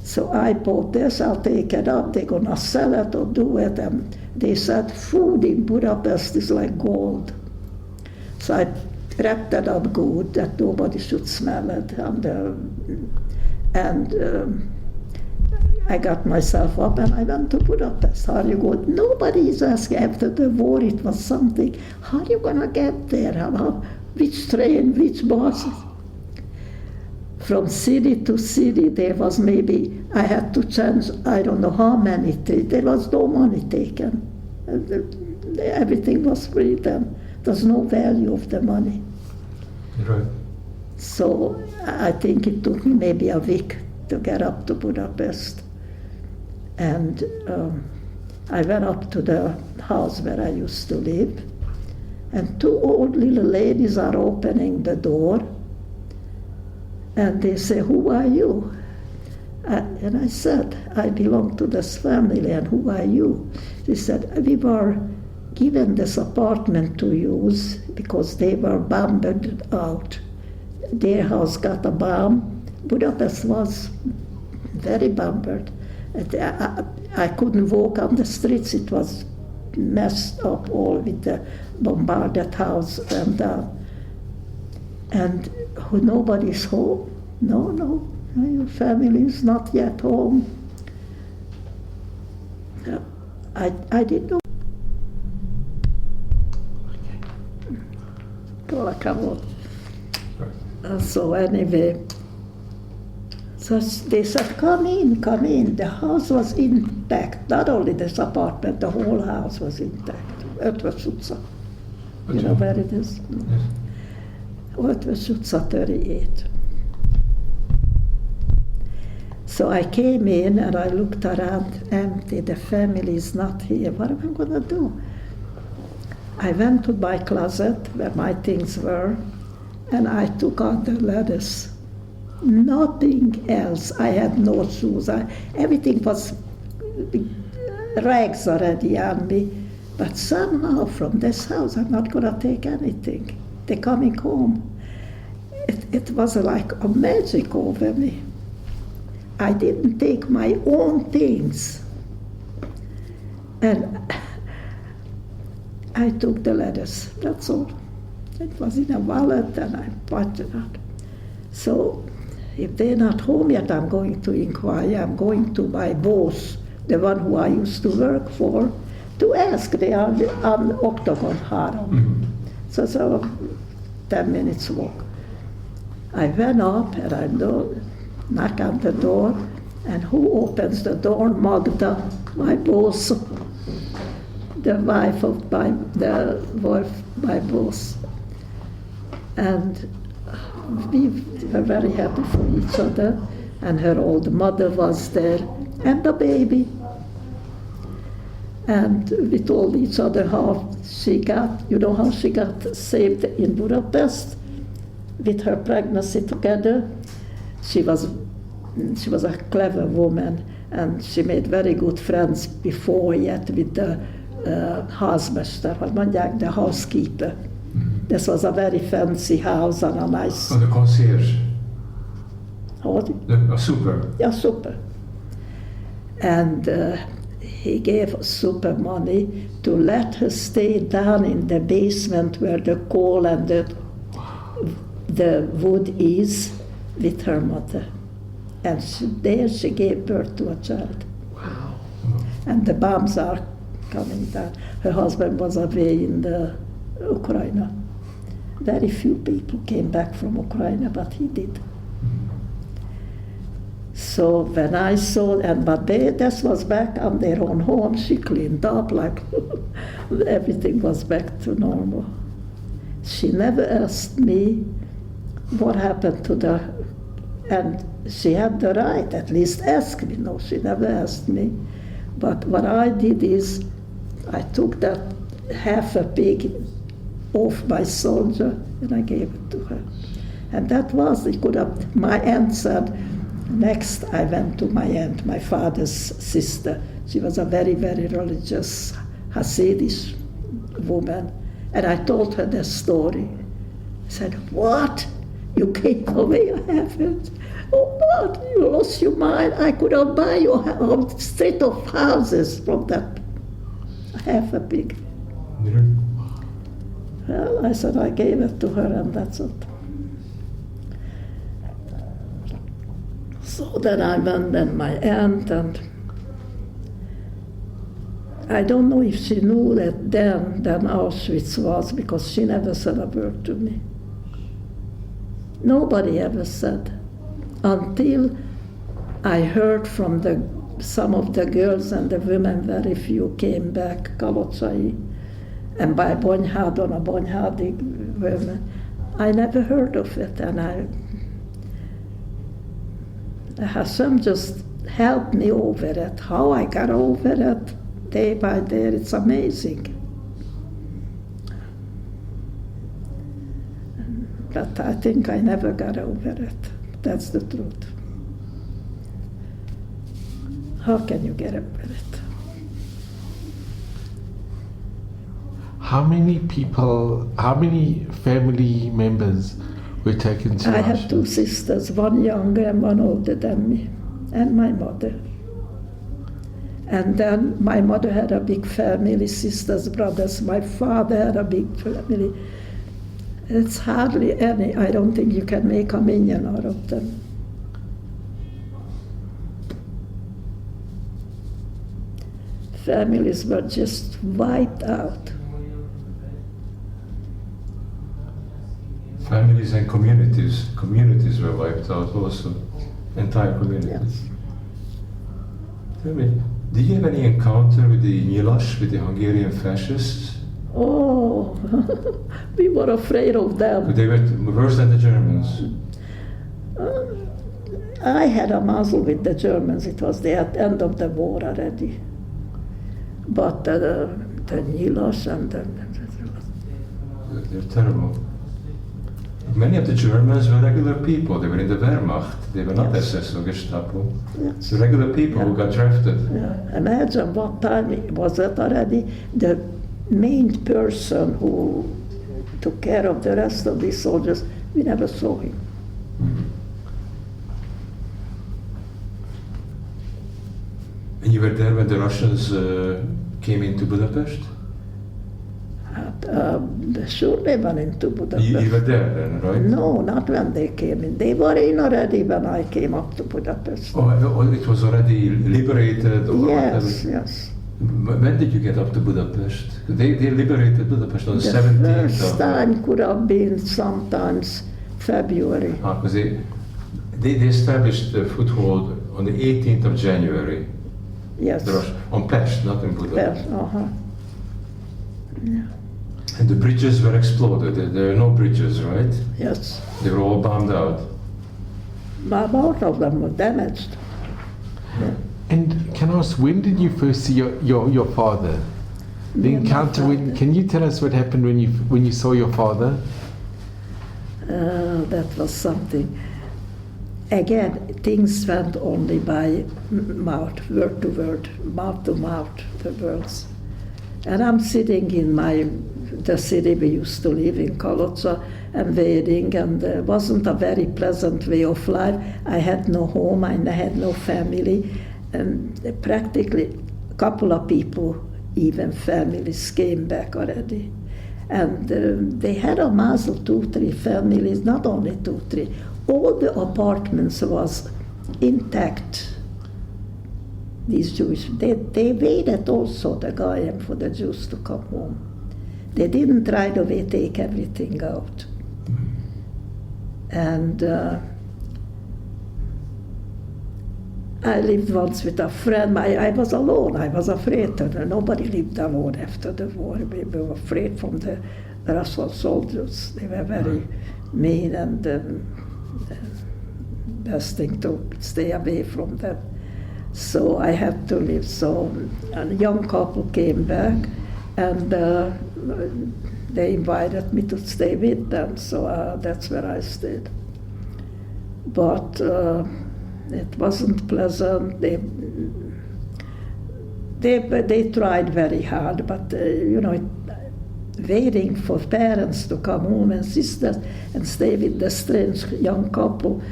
Speaker 2: So I bought this, I'll take it up, they're gonna sell it or do it. And they said food in Budapest is like gold. So I wrapped it up good that nobody should smell it. And I got myself up and I went to Budapest. How you go? Nobody is asking. After the war it was something. How are you gonna get there? Which train, which bus? From city to city, there was maybe, I had to change, I don't know how many, there was no money taken. Everything was free then. There's no value of the money.
Speaker 3: Right.
Speaker 2: So I think it took me maybe a week to get up to Budapest. And I went up to the house where I used to live. And two old little ladies are opening the door. And they say, who are you? And I said, I belong to this family, and who are you? They said, we were given this apartment to use because they were bombed out. Their house got a bomb. Budapest was very bombed. I couldn't walk on the streets. It was messed up all with the bombarded house and nobody's home. No, your family is not yet home. I didn't know. So anyway, so they said, come in. The house was intact. Not only this apartment, the whole house was intact. Ötvös utca. You know where it is?
Speaker 3: Yes.
Speaker 2: Ötvös utca 38. So I came in and I looked around, empty, the family is not here. What am I going to do? I went to my closet where my things were, and I took out the lettuce. Nothing else. I had no shoes. Everything was rags already on me. But somehow from this house, I'm not going to take anything. They're coming home. It was like a magic over me. I didn't take my own things. And I took the lettuce, that's all. It was in a wallet and I bought it out. So if they're not home yet, I'm going to inquire. I'm going to my boss, the one who I used to work for, to ask. They are on Octagon Haram. So 10 minutes walk. I went up and I knock on the door, and who opens the door? Magda, my boss, the wife of my boss. And we were very happy for each other, and her old mother was there, and the baby. And we told each other how she got saved in Budapest with her pregnancy together. She was a clever woman, and she made very good friends before yet with the házmester, hogy mondják, the housekeeper. This was a very fancy house and a nice...
Speaker 3: Oh, the concierge.
Speaker 2: What?
Speaker 3: A super.
Speaker 2: Yeah, super. And he gave us super money to let her stay down in the basement where the coal and the wood is with her mother. And there she gave birth to a child.
Speaker 1: Wow.
Speaker 2: And the bombs are coming down. Her husband was away in the Ukraine. Very few people came back from Ukraine, but he did. So when I saw, but this was back on their own home, she cleaned up, like everything was back to normal. She never asked me what happened to and she had the right, at least ask me. No, she never asked me. But what I did is, I took that half a pig off my soldier and I gave it to her. And that was, my aunt said, next I went to my aunt, my father's sister. She was a very, very religious Hasidic woman. And I told her the story. I said, what? You gave away a half it? Oh, what? You lost your mind? I could not buy you a street of houses from that half a pig.
Speaker 3: Yeah.
Speaker 2: Well, I said I gave it to her and that's it. So then I went and my aunt, and I don't know if she knew that then Auschwitz was, because she never said a word to me. Nobody ever said, until I heard from some of the girls and the women, very few came back, Kalocsai, and by Bonyhádon, a Bonyhádi women. I never heard of it, and Hashem just helped me over it. How I got over it, day by day, it's amazing. But I think I never got over it. That's the truth. How can you get over it?
Speaker 1: How many family members were taken to
Speaker 2: I
Speaker 1: Auschwitz?
Speaker 2: have two sisters, one younger and one older than me, and my mother. And then my mother had a big family, sisters, brothers. My father had a big family. It's hardly any. I don't think you can make a million out of them. Families were just wiped out.
Speaker 3: Families and communities were wiped out also, entire communities.
Speaker 2: Yes.
Speaker 3: Tell me, did you have any encounter with the Nyilas, with the Hungarian fascists?
Speaker 2: Oh, we were afraid of them.
Speaker 3: They were worse than the Germans.
Speaker 2: I had a muzzle with the Germans. It was the end of the war already. But the Nyilas and
Speaker 3: They're terrible. Many of the Germans were regular people. They were in the Wehrmacht. They were not
Speaker 2: Yes.
Speaker 3: SS or Gestapo.
Speaker 2: Yes.
Speaker 3: The regular people who got drafted.
Speaker 2: Yeah. Imagine what time it was that already. The main person who took care of the rest of these soldiers, we never saw him.
Speaker 3: And you were there when the Russians came into Budapest?
Speaker 2: Sure, they went into Budapest.
Speaker 3: You were there then, right?
Speaker 2: No, not when they came in. They were in already when I came up to Budapest.
Speaker 3: Oh, it was already liberated or
Speaker 2: Yes,
Speaker 3: whatever.
Speaker 2: yes.
Speaker 3: When did you get up to Budapest? They liberated Budapest on the
Speaker 2: The
Speaker 3: 17th
Speaker 2: first
Speaker 3: of...
Speaker 2: time could have been sometimes February.
Speaker 3: Because they established the foothold on the 18th of January.
Speaker 2: Yes.
Speaker 3: On Pest, not in Budapest.
Speaker 2: Uh-huh. Yeah.
Speaker 3: And the bridges were exploded. There were no bridges, right?
Speaker 2: Yes.
Speaker 3: They were all bombed out.
Speaker 2: Both of them were damaged. Yeah.
Speaker 1: And can I ask, when did you first see your father? The
Speaker 2: Me and my
Speaker 1: encounter.
Speaker 2: father.
Speaker 1: Can you tell us what happened when you saw your father?
Speaker 2: That was something. Again, things went only by mouth, word to word, mouth to mouth, the words. And I'm sitting in the city we used to live in, Kalocsa, and waiting, and it wasn't a very pleasant way of life. I had no home, I had no family, and practically a couple of people, even families, came back already. And they had a muzzle, 2-3 families, not only 2-3. All the apartments was intact, these Jews. They waited also, the Goyim, for the Jews to come home. They didn't right away take everything out. And I lived once with a friend. I was alone. I was afraid. Nobody lived alone after the war. We were afraid from the Russian soldiers. They were very mean, and the best thing to stay away from them. So I had to live. So a young couple came back, and they invited me to stay with them. So that's where I stayed. But it wasn't pleasant. They tried very hard, but waiting for parents to come home and sisters and stay with the strange young couple,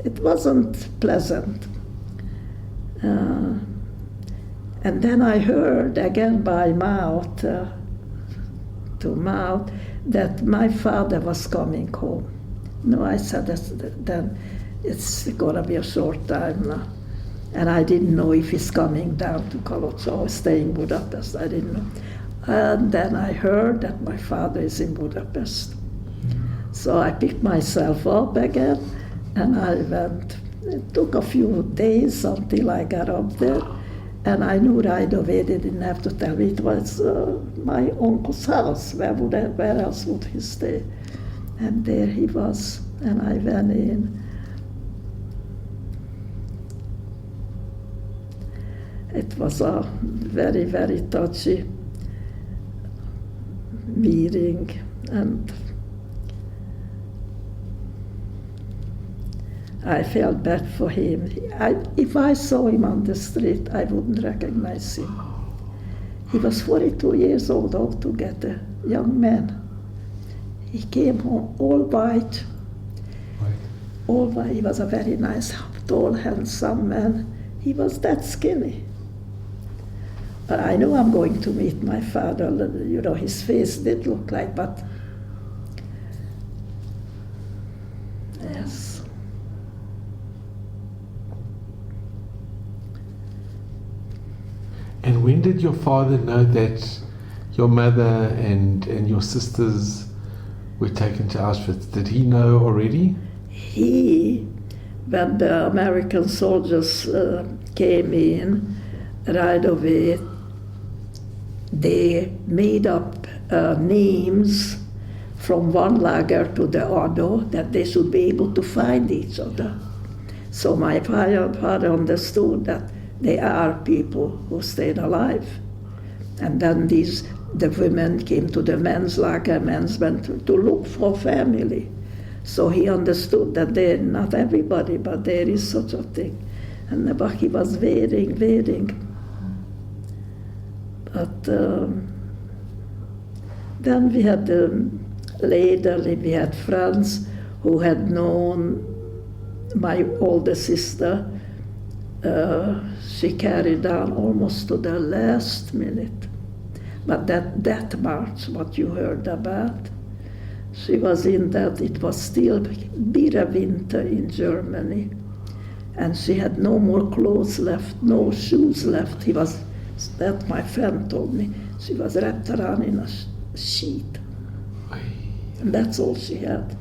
Speaker 2: it wasn't pleasant. And then I heard again by mouth to mouth that my father was coming home. No, I said then it's gonna be a short time now. And I didn't know if he's coming down to Kolocso or staying in Budapest. I didn't know. And then I heard that my father is in Budapest. So I picked myself up again, and I went. It took a few days until I got up there, and I knew right away. They didn't have to tell me. It was my uncle's house. Where else would he stay? And there he was, and I went in. It was a very, very touchy meeting, and I felt bad for him. If I saw him on the street, I wouldn't recognize him. He was 42 years old altogether, young man. He came home all white. All white. He was a very nice, tall, handsome man. He was that skinny. But I knew I'm going to meet my father. His face did look like, but yes.
Speaker 1: And when did your father know that your mother and your sisters were taken to Auschwitz? Did he know already?
Speaker 2: When the American soldiers came in, right away, they made up names from one lager to the other that they should be able to find each other. So my father understood that they are people who stayed alive. And then the women came to the men's lager, men's went to look for family. So he understood that they're not everybody, but there is such a thing. And he was waiting. But then we had later we had friends who had known my older sister. She carried on almost to the last minute. But that march, what you heard about, she was in that. It was still bitter winter in Germany, and she had no more clothes left, no shoes left. That my friend told me. She was wrapped around in a sheet. And that's all she had.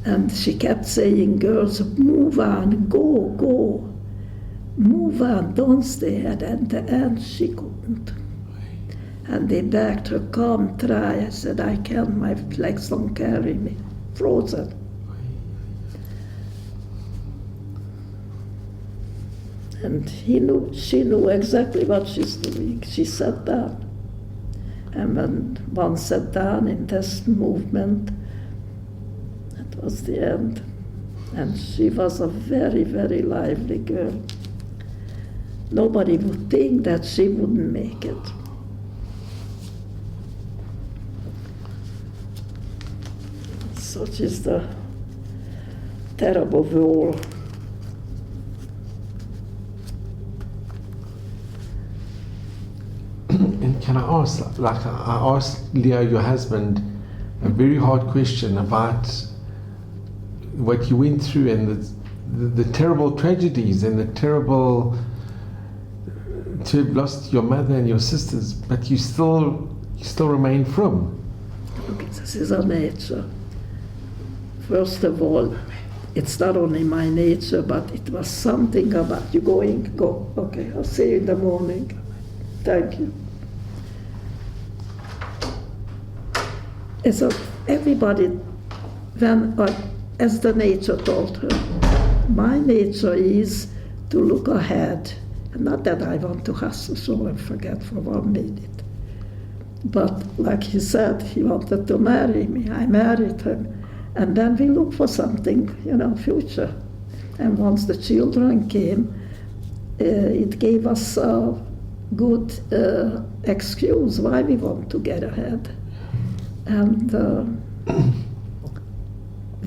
Speaker 2: And she kept saying, girls, move on, go. Move on, don't stay. And at the end, she couldn't. And they begged her, come, try. I said, I can't, my legs don't carry me. Frozen. And she knew exactly what she's doing. She sat down. And when one sat down in this movement, that was the end. And she was a very, very lively girl. Nobody would think that she wouldn't make it. Such is the terrible war.
Speaker 1: And can I ask, like I asked Leo, your husband, a very hard question about what you went through and the terrible tragedies and the terrible to have lost your mother and your sisters, but you still remain from.
Speaker 2: Okay, this is our nature. First of all, it's not only my nature, but it was something about you go. Okay, I'll see you in the morning. Thank you. And so everybody, as the nature told her, my nature is to look ahead. Not that I want to hustle so and forget for 1 minute. But like he said, he wanted to marry me. I married him. And then we look for something, future. And once the children came, it gave us a good excuse why we want to get ahead. And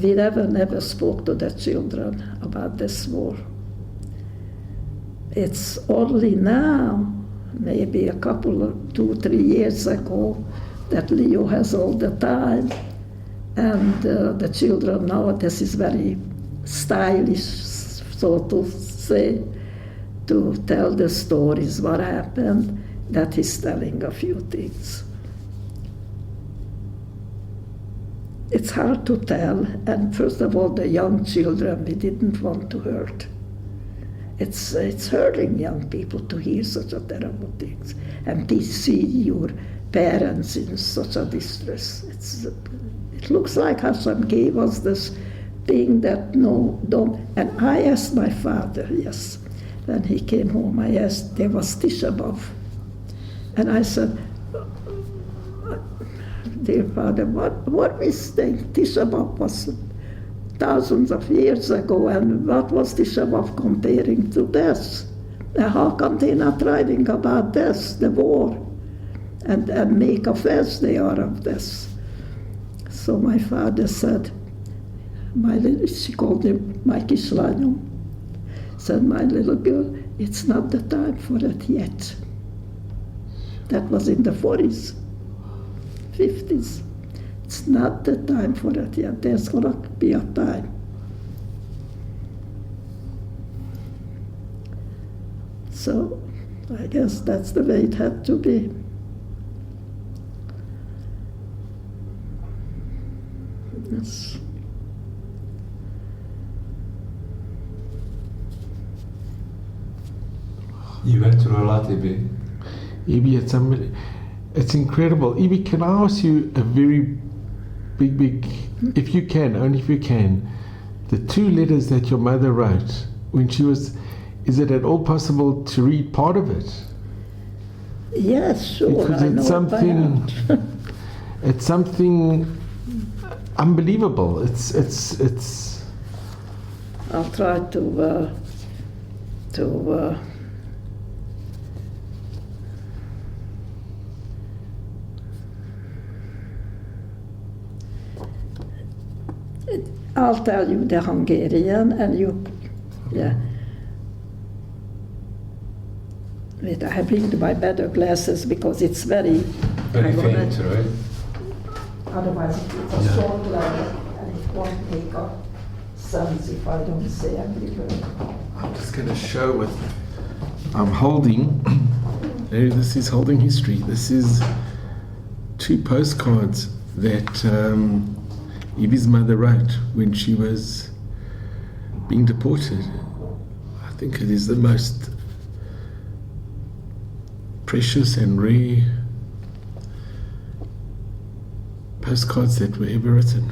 Speaker 2: we never spoke to the children about this war. It's only now, maybe a couple of 2-3 years ago, that Leo has all the time. And the children now, this is very stylish, so to say, to tell the stories, what happened, that he's telling a few things. It's hard to tell, and first of all, the young children we didn't want to hurt. It's hurting young people to hear such a terrible things and to see your parents in such a distress. It looks like Hashem gave us this thing that no, don't. And I asked my father, yes, when he came home, I asked, there was Tisha B'Av. And I said, dear father, what we think? Tisha B'Av was thousands of years ago, and what was Tisha B'Av comparing to this? How come they're not writing about this, the war, and make a fest they are of this? So my father said, she called him my kislányom, said, my little girl, it's not the time for it yet. That was in the 40s, 50s. It's not the time for it yet. There's going to be a time. So I guess that's the way it had to be. Yes.
Speaker 3: You went through a lot, Ibi.
Speaker 1: Ibi, it's incredible. Ibi, can I ask you a very big, if you can, only if you can, the 2 letters that your mother wrote when she was, is it at all possible to read part of it?
Speaker 2: Yes, sure.
Speaker 1: Because
Speaker 2: I know
Speaker 1: something, it's something unbelievable. It's.
Speaker 2: I'll try to I'll tell you the Hungarian, and you, yeah. Wait, I bring my better glasses because it's very
Speaker 3: faint, right?
Speaker 2: Otherwise, it's a short letter, and it won't make a sense if I don't say every word.
Speaker 1: I'm just going to show what I'm holding. This is holding history. This is 2 postcards that Ibi's mother wrote when she was being deported. I think it is the most precious and rare postcards that were ever written.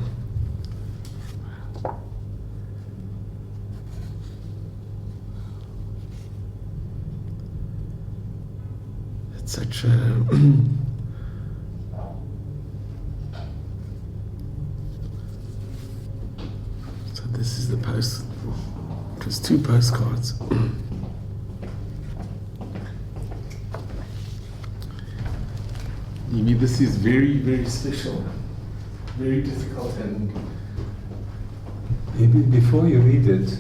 Speaker 1: It's such a this is the post. It was 2 postcards. This is very, very special, very difficult, and
Speaker 3: Maybe before you read it,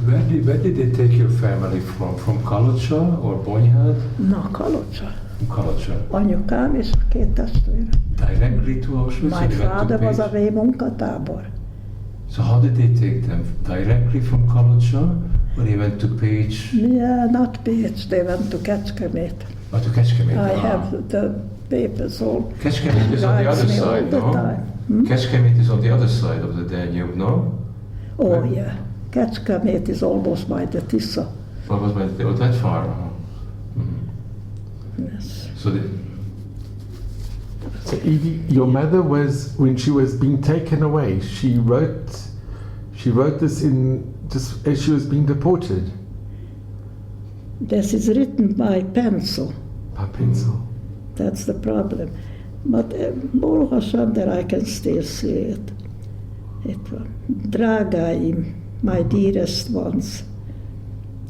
Speaker 3: where did they take your family from? From Kalocsa or Bonyhad?
Speaker 2: No, Kalocsa.
Speaker 3: Kalocsa.
Speaker 2: Anyukám és a 2 testvére.
Speaker 3: Directly to Auschwitz?
Speaker 2: My father was a munkatábor.
Speaker 3: So how did they take them? Directly from Kalocsa? Or they went to Pécs?
Speaker 2: Yeah, not Pécs, they went to Kecskemét.
Speaker 3: Or to Kecskemét?
Speaker 2: I have the papers all.
Speaker 3: Kecskemét is on the other
Speaker 2: Guides me all
Speaker 3: side,
Speaker 2: the
Speaker 3: no?
Speaker 2: time.
Speaker 3: Kecskemét is on the other side of the Danube, no?
Speaker 2: Oh
Speaker 3: Right.
Speaker 2: yeah, Kecskemét is almost by the Tisza.
Speaker 3: What was that far?
Speaker 2: Yes.
Speaker 3: So the,
Speaker 1: So Evie, your mother was, when she was being taken away, she wrote this in just as she was being deported
Speaker 2: This is written by pencil.
Speaker 1: by pencil.
Speaker 2: That's the problem. But Baruch Hashem, that I can still see it. Drágáim, my dearest ones,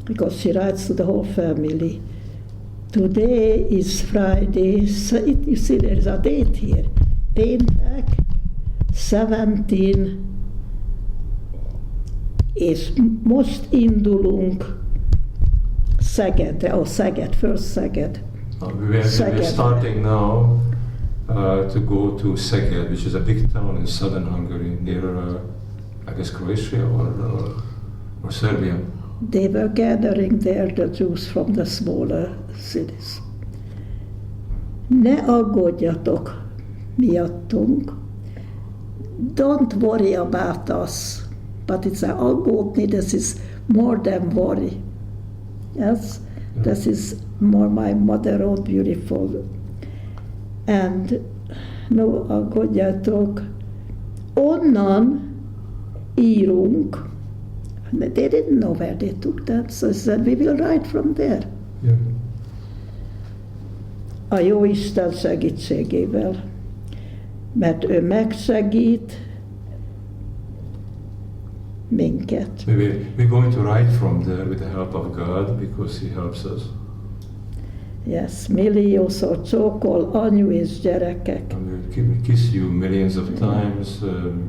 Speaker 2: because she writes to the whole family. Today is Friday. So you see, there is a date here. Péntek 17, és most indulunk Szegedre, first Szeged.
Speaker 3: we're starting now to go to Szeged, which is a big town in southern Hungary, near, I guess, Croatia or Serbia.
Speaker 2: They were gathering there, the Jews from the smaller cities. Ne aggódjatok miattunk. Don't worry about us. But it's a aggódni, this is more than worry. Yes? This is more my mother wrote beautiful. And no aggódjatok. Onnan írunk. They didn't know where they took that, so I said, we will write from there.
Speaker 3: Yeah.
Speaker 2: A jó Isten segítségével, mert ő megsegít minket.
Speaker 3: We're going to write from there with the help of God because He helps us.
Speaker 2: Yes, milliószor csókol anyu és gyerekek.
Speaker 3: And we kiss you millions of times,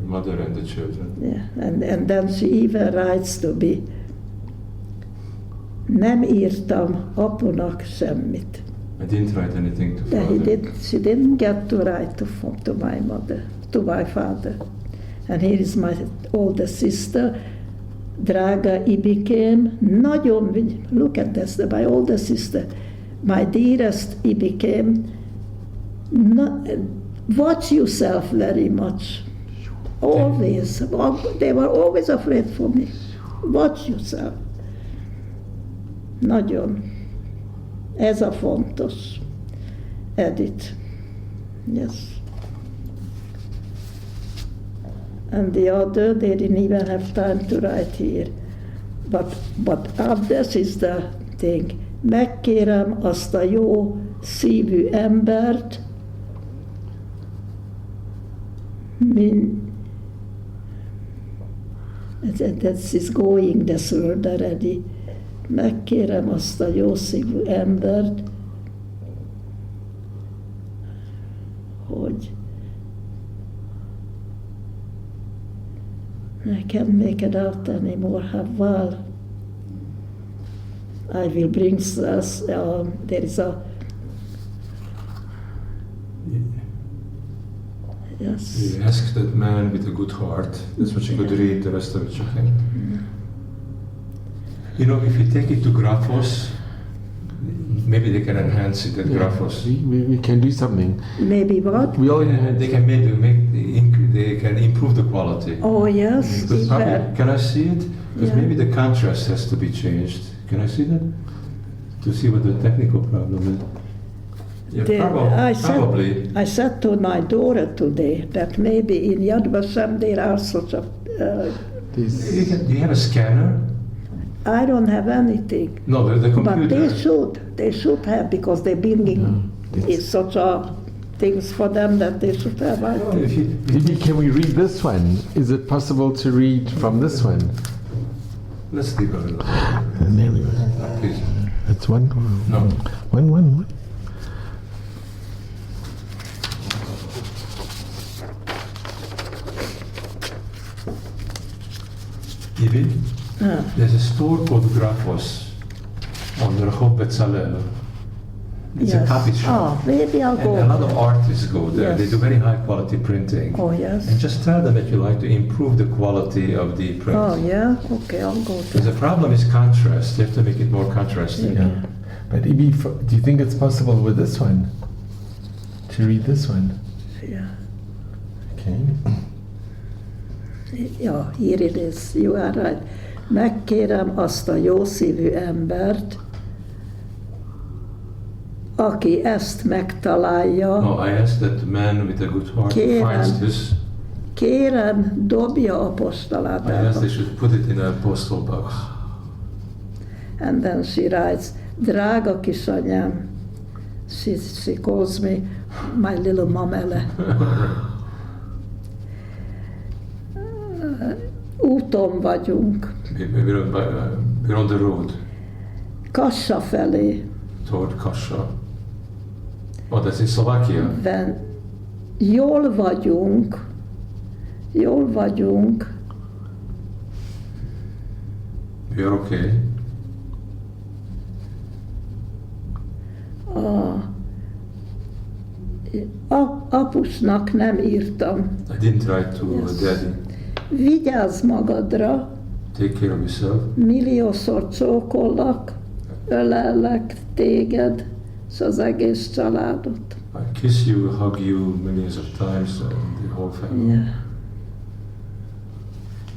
Speaker 3: mother and the children.
Speaker 2: Yeah, and then she even writes to me, nem írtam apunak semmit.
Speaker 3: I didn't write anything to
Speaker 2: That
Speaker 3: father.
Speaker 2: she didn't get to write to my mother, to my father. And here is my older sister, drága Ibikém, nagyon, look at this, my older sister, my dearest Ibikém, watch yourself very much. Always. They were always afraid for me. Watch yourself. Nagyon. Ez a fontos. Edith. Yes. And the other, they didn't even have time to write here. But this is the thing. Megkérem azt a jó szívű embert, this is going this word already. Megkérem azt a jó szívű embert, hogy I can't make it out anymore. Haval. I will bring us, there is a, yes.
Speaker 3: You ask that man with a good heart. That's what you could read, the rest of it you can. You know, if you take it to Graphos, maybe they can enhance it at Graphos.
Speaker 1: We can do something.
Speaker 2: Maybe what?
Speaker 1: We all
Speaker 3: They can they can improve the quality.
Speaker 2: Oh yes,
Speaker 3: But
Speaker 2: even.
Speaker 3: can I see it? Because
Speaker 2: Yeah.
Speaker 3: maybe the contrast has to be changed. Can I see that? To see what the technical problem is. Yeah, probably.
Speaker 2: I said to my daughter today that maybe in Yad Vashem there are such a.
Speaker 3: Do you have a scanner?
Speaker 2: I don't have anything.
Speaker 3: No, the computer.
Speaker 2: But they should have, because they're bringing it's such a things for them that they should have. I
Speaker 3: Oh,
Speaker 2: think.
Speaker 1: Maybe can we read this one? Is it possible to read from this one?
Speaker 3: Let's leave it alone.
Speaker 1: And there we go.
Speaker 3: Please.
Speaker 1: It's one.
Speaker 3: No.
Speaker 1: One.
Speaker 3: Ivi, there's a store called Graphos on Rehov Betzalel. It's a copy shop.
Speaker 2: Oh, maybe I'll
Speaker 3: And
Speaker 2: go.
Speaker 3: a lot of artists go there. They
Speaker 2: Yes.
Speaker 3: do very high quality printing.
Speaker 2: Oh, yes.
Speaker 3: And just tell them that you like to improve the quality of the print.
Speaker 2: Oh, yeah? Okay, I'll go
Speaker 3: Because
Speaker 2: to.
Speaker 3: the problem is contrast. You have to make it more contrasting.
Speaker 2: Yeah.
Speaker 1: Yeah. But Ibi, do you think it's possible with this one to read this one?
Speaker 2: Yeah.
Speaker 1: Okay.
Speaker 2: Ja, here it is. You are right. Megkérem azt a jószívű embert, aki ezt megtalálja,
Speaker 3: No, I ask that man with a good heart who
Speaker 2: Kérem.
Speaker 3: finds this.
Speaker 2: kérem, dobja a
Speaker 3: I ask
Speaker 2: postalátába.
Speaker 3: they should put it in a postal box.
Speaker 2: And then she writes, drága kisanyám, she calls me my little mamele. Úton vagyunk,
Speaker 3: We're on the road
Speaker 2: Kassa felé.
Speaker 3: toward Kassa. Oh, that's in Slovakia.
Speaker 2: Jól vagyunk,
Speaker 3: We are okay.
Speaker 2: Apusnak nem írtam.
Speaker 3: I didn't write to
Speaker 2: Yes.
Speaker 3: daddy.
Speaker 2: Vigyázz magadra,
Speaker 3: Take care of yourself.
Speaker 2: milliószor csókollak, ölellek téged, és az egész családot.
Speaker 3: I kiss you, hug you millions of times, and the whole family.
Speaker 2: Yeah,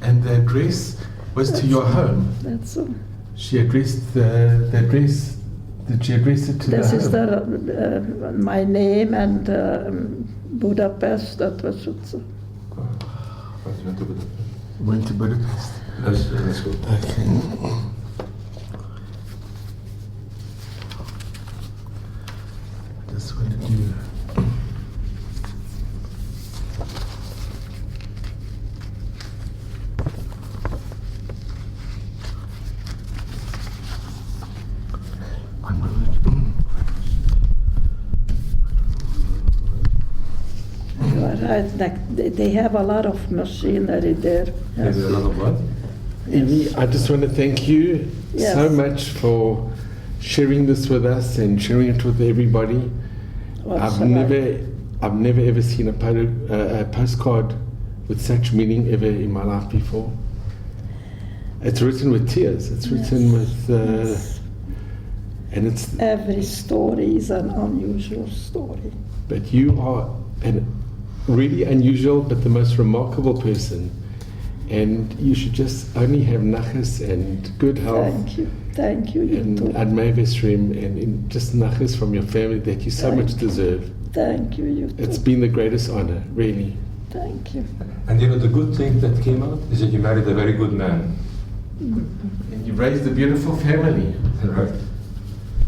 Speaker 1: And the address was to your home.
Speaker 2: that's all.
Speaker 1: She addressed the address. Did she address it to
Speaker 2: This
Speaker 1: the
Speaker 2: is
Speaker 1: home?
Speaker 2: my name and Budapest, that was it.
Speaker 3: But you want to put it-
Speaker 1: Went to Budapest.
Speaker 3: Let's go.
Speaker 1: Okay. Just want to do. One moment.
Speaker 2: You are right, they have a lot of machinery there.
Speaker 3: Maybe a lot of what?
Speaker 1: Evie, I just want to thank you
Speaker 2: Yes.
Speaker 1: so much for sharing this with us and sharing it with everybody.
Speaker 2: What's
Speaker 1: I've never ever seen a postcard with such meaning ever in my life before. It's written with tears. It's written with,
Speaker 2: Yes.
Speaker 1: and it's.
Speaker 2: Every story is an unusual story.
Speaker 1: But you are a really unusual, but the most remarkable person, and you should just only have nachas and good health.
Speaker 2: Thank you, you
Speaker 1: And
Speaker 2: too.
Speaker 1: Admei Vesrim and just nachas from your family that you so
Speaker 2: Thank
Speaker 1: much
Speaker 2: you.
Speaker 1: deserve.
Speaker 2: Thank you, you
Speaker 1: It's
Speaker 2: too.
Speaker 1: been the greatest honor, really.
Speaker 2: Thank you.
Speaker 3: And you know, the good thing that came out is that you married a very good man.
Speaker 1: And you raised a beautiful family.
Speaker 3: Right.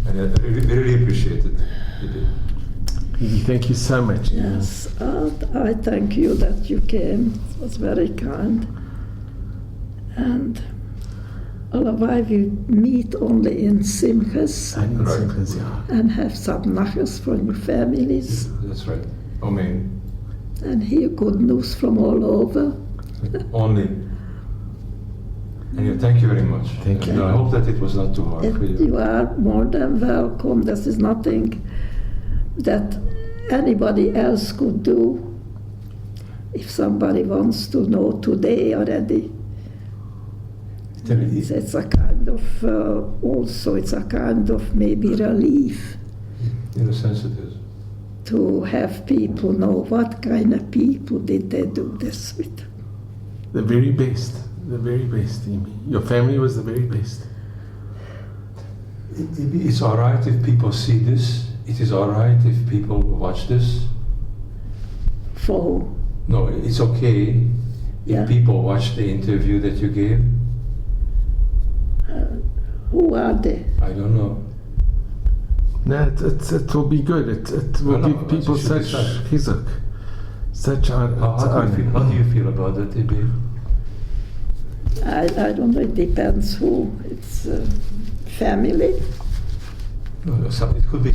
Speaker 3: And I really appreciate it. You did.
Speaker 1: Evie, thank you so much.
Speaker 2: Yes, I thank you that you came. It was very kind. And otherwise we meet only in Simchas
Speaker 1: I need
Speaker 3: Right.
Speaker 1: Simchas, yeah.
Speaker 2: and have some nachas from your families
Speaker 3: That's right. I mean,
Speaker 2: and hear good news from all over.
Speaker 3: only. And yeah, thank you very much.
Speaker 1: Thank
Speaker 3: And
Speaker 1: you.
Speaker 3: I hope that it was not too hard for you.
Speaker 2: You are more than welcome. This is nothing that anybody else could do. If somebody wants to know today already,
Speaker 3: Tell me,
Speaker 2: it's a kind of also it's a kind of maybe relief
Speaker 3: in a sense it is.
Speaker 2: to have people know what kind of people did they do this with.
Speaker 1: The very best. The very best, Evie. Your family was the very best.
Speaker 3: It's all right if people see this. It is all right if people watch this.
Speaker 2: For who?
Speaker 3: No, it's okay if
Speaker 2: Yeah.
Speaker 3: people watch the interview that you gave.
Speaker 2: Who are they?
Speaker 3: I don't know.
Speaker 1: No, it will be good. It will
Speaker 3: No, no,
Speaker 1: give people
Speaker 3: you should
Speaker 1: such
Speaker 3: decide.
Speaker 1: chizuk, such
Speaker 3: How do you feel about that, Ibi?
Speaker 2: I don't know. It depends who. It's family.
Speaker 3: No, it could be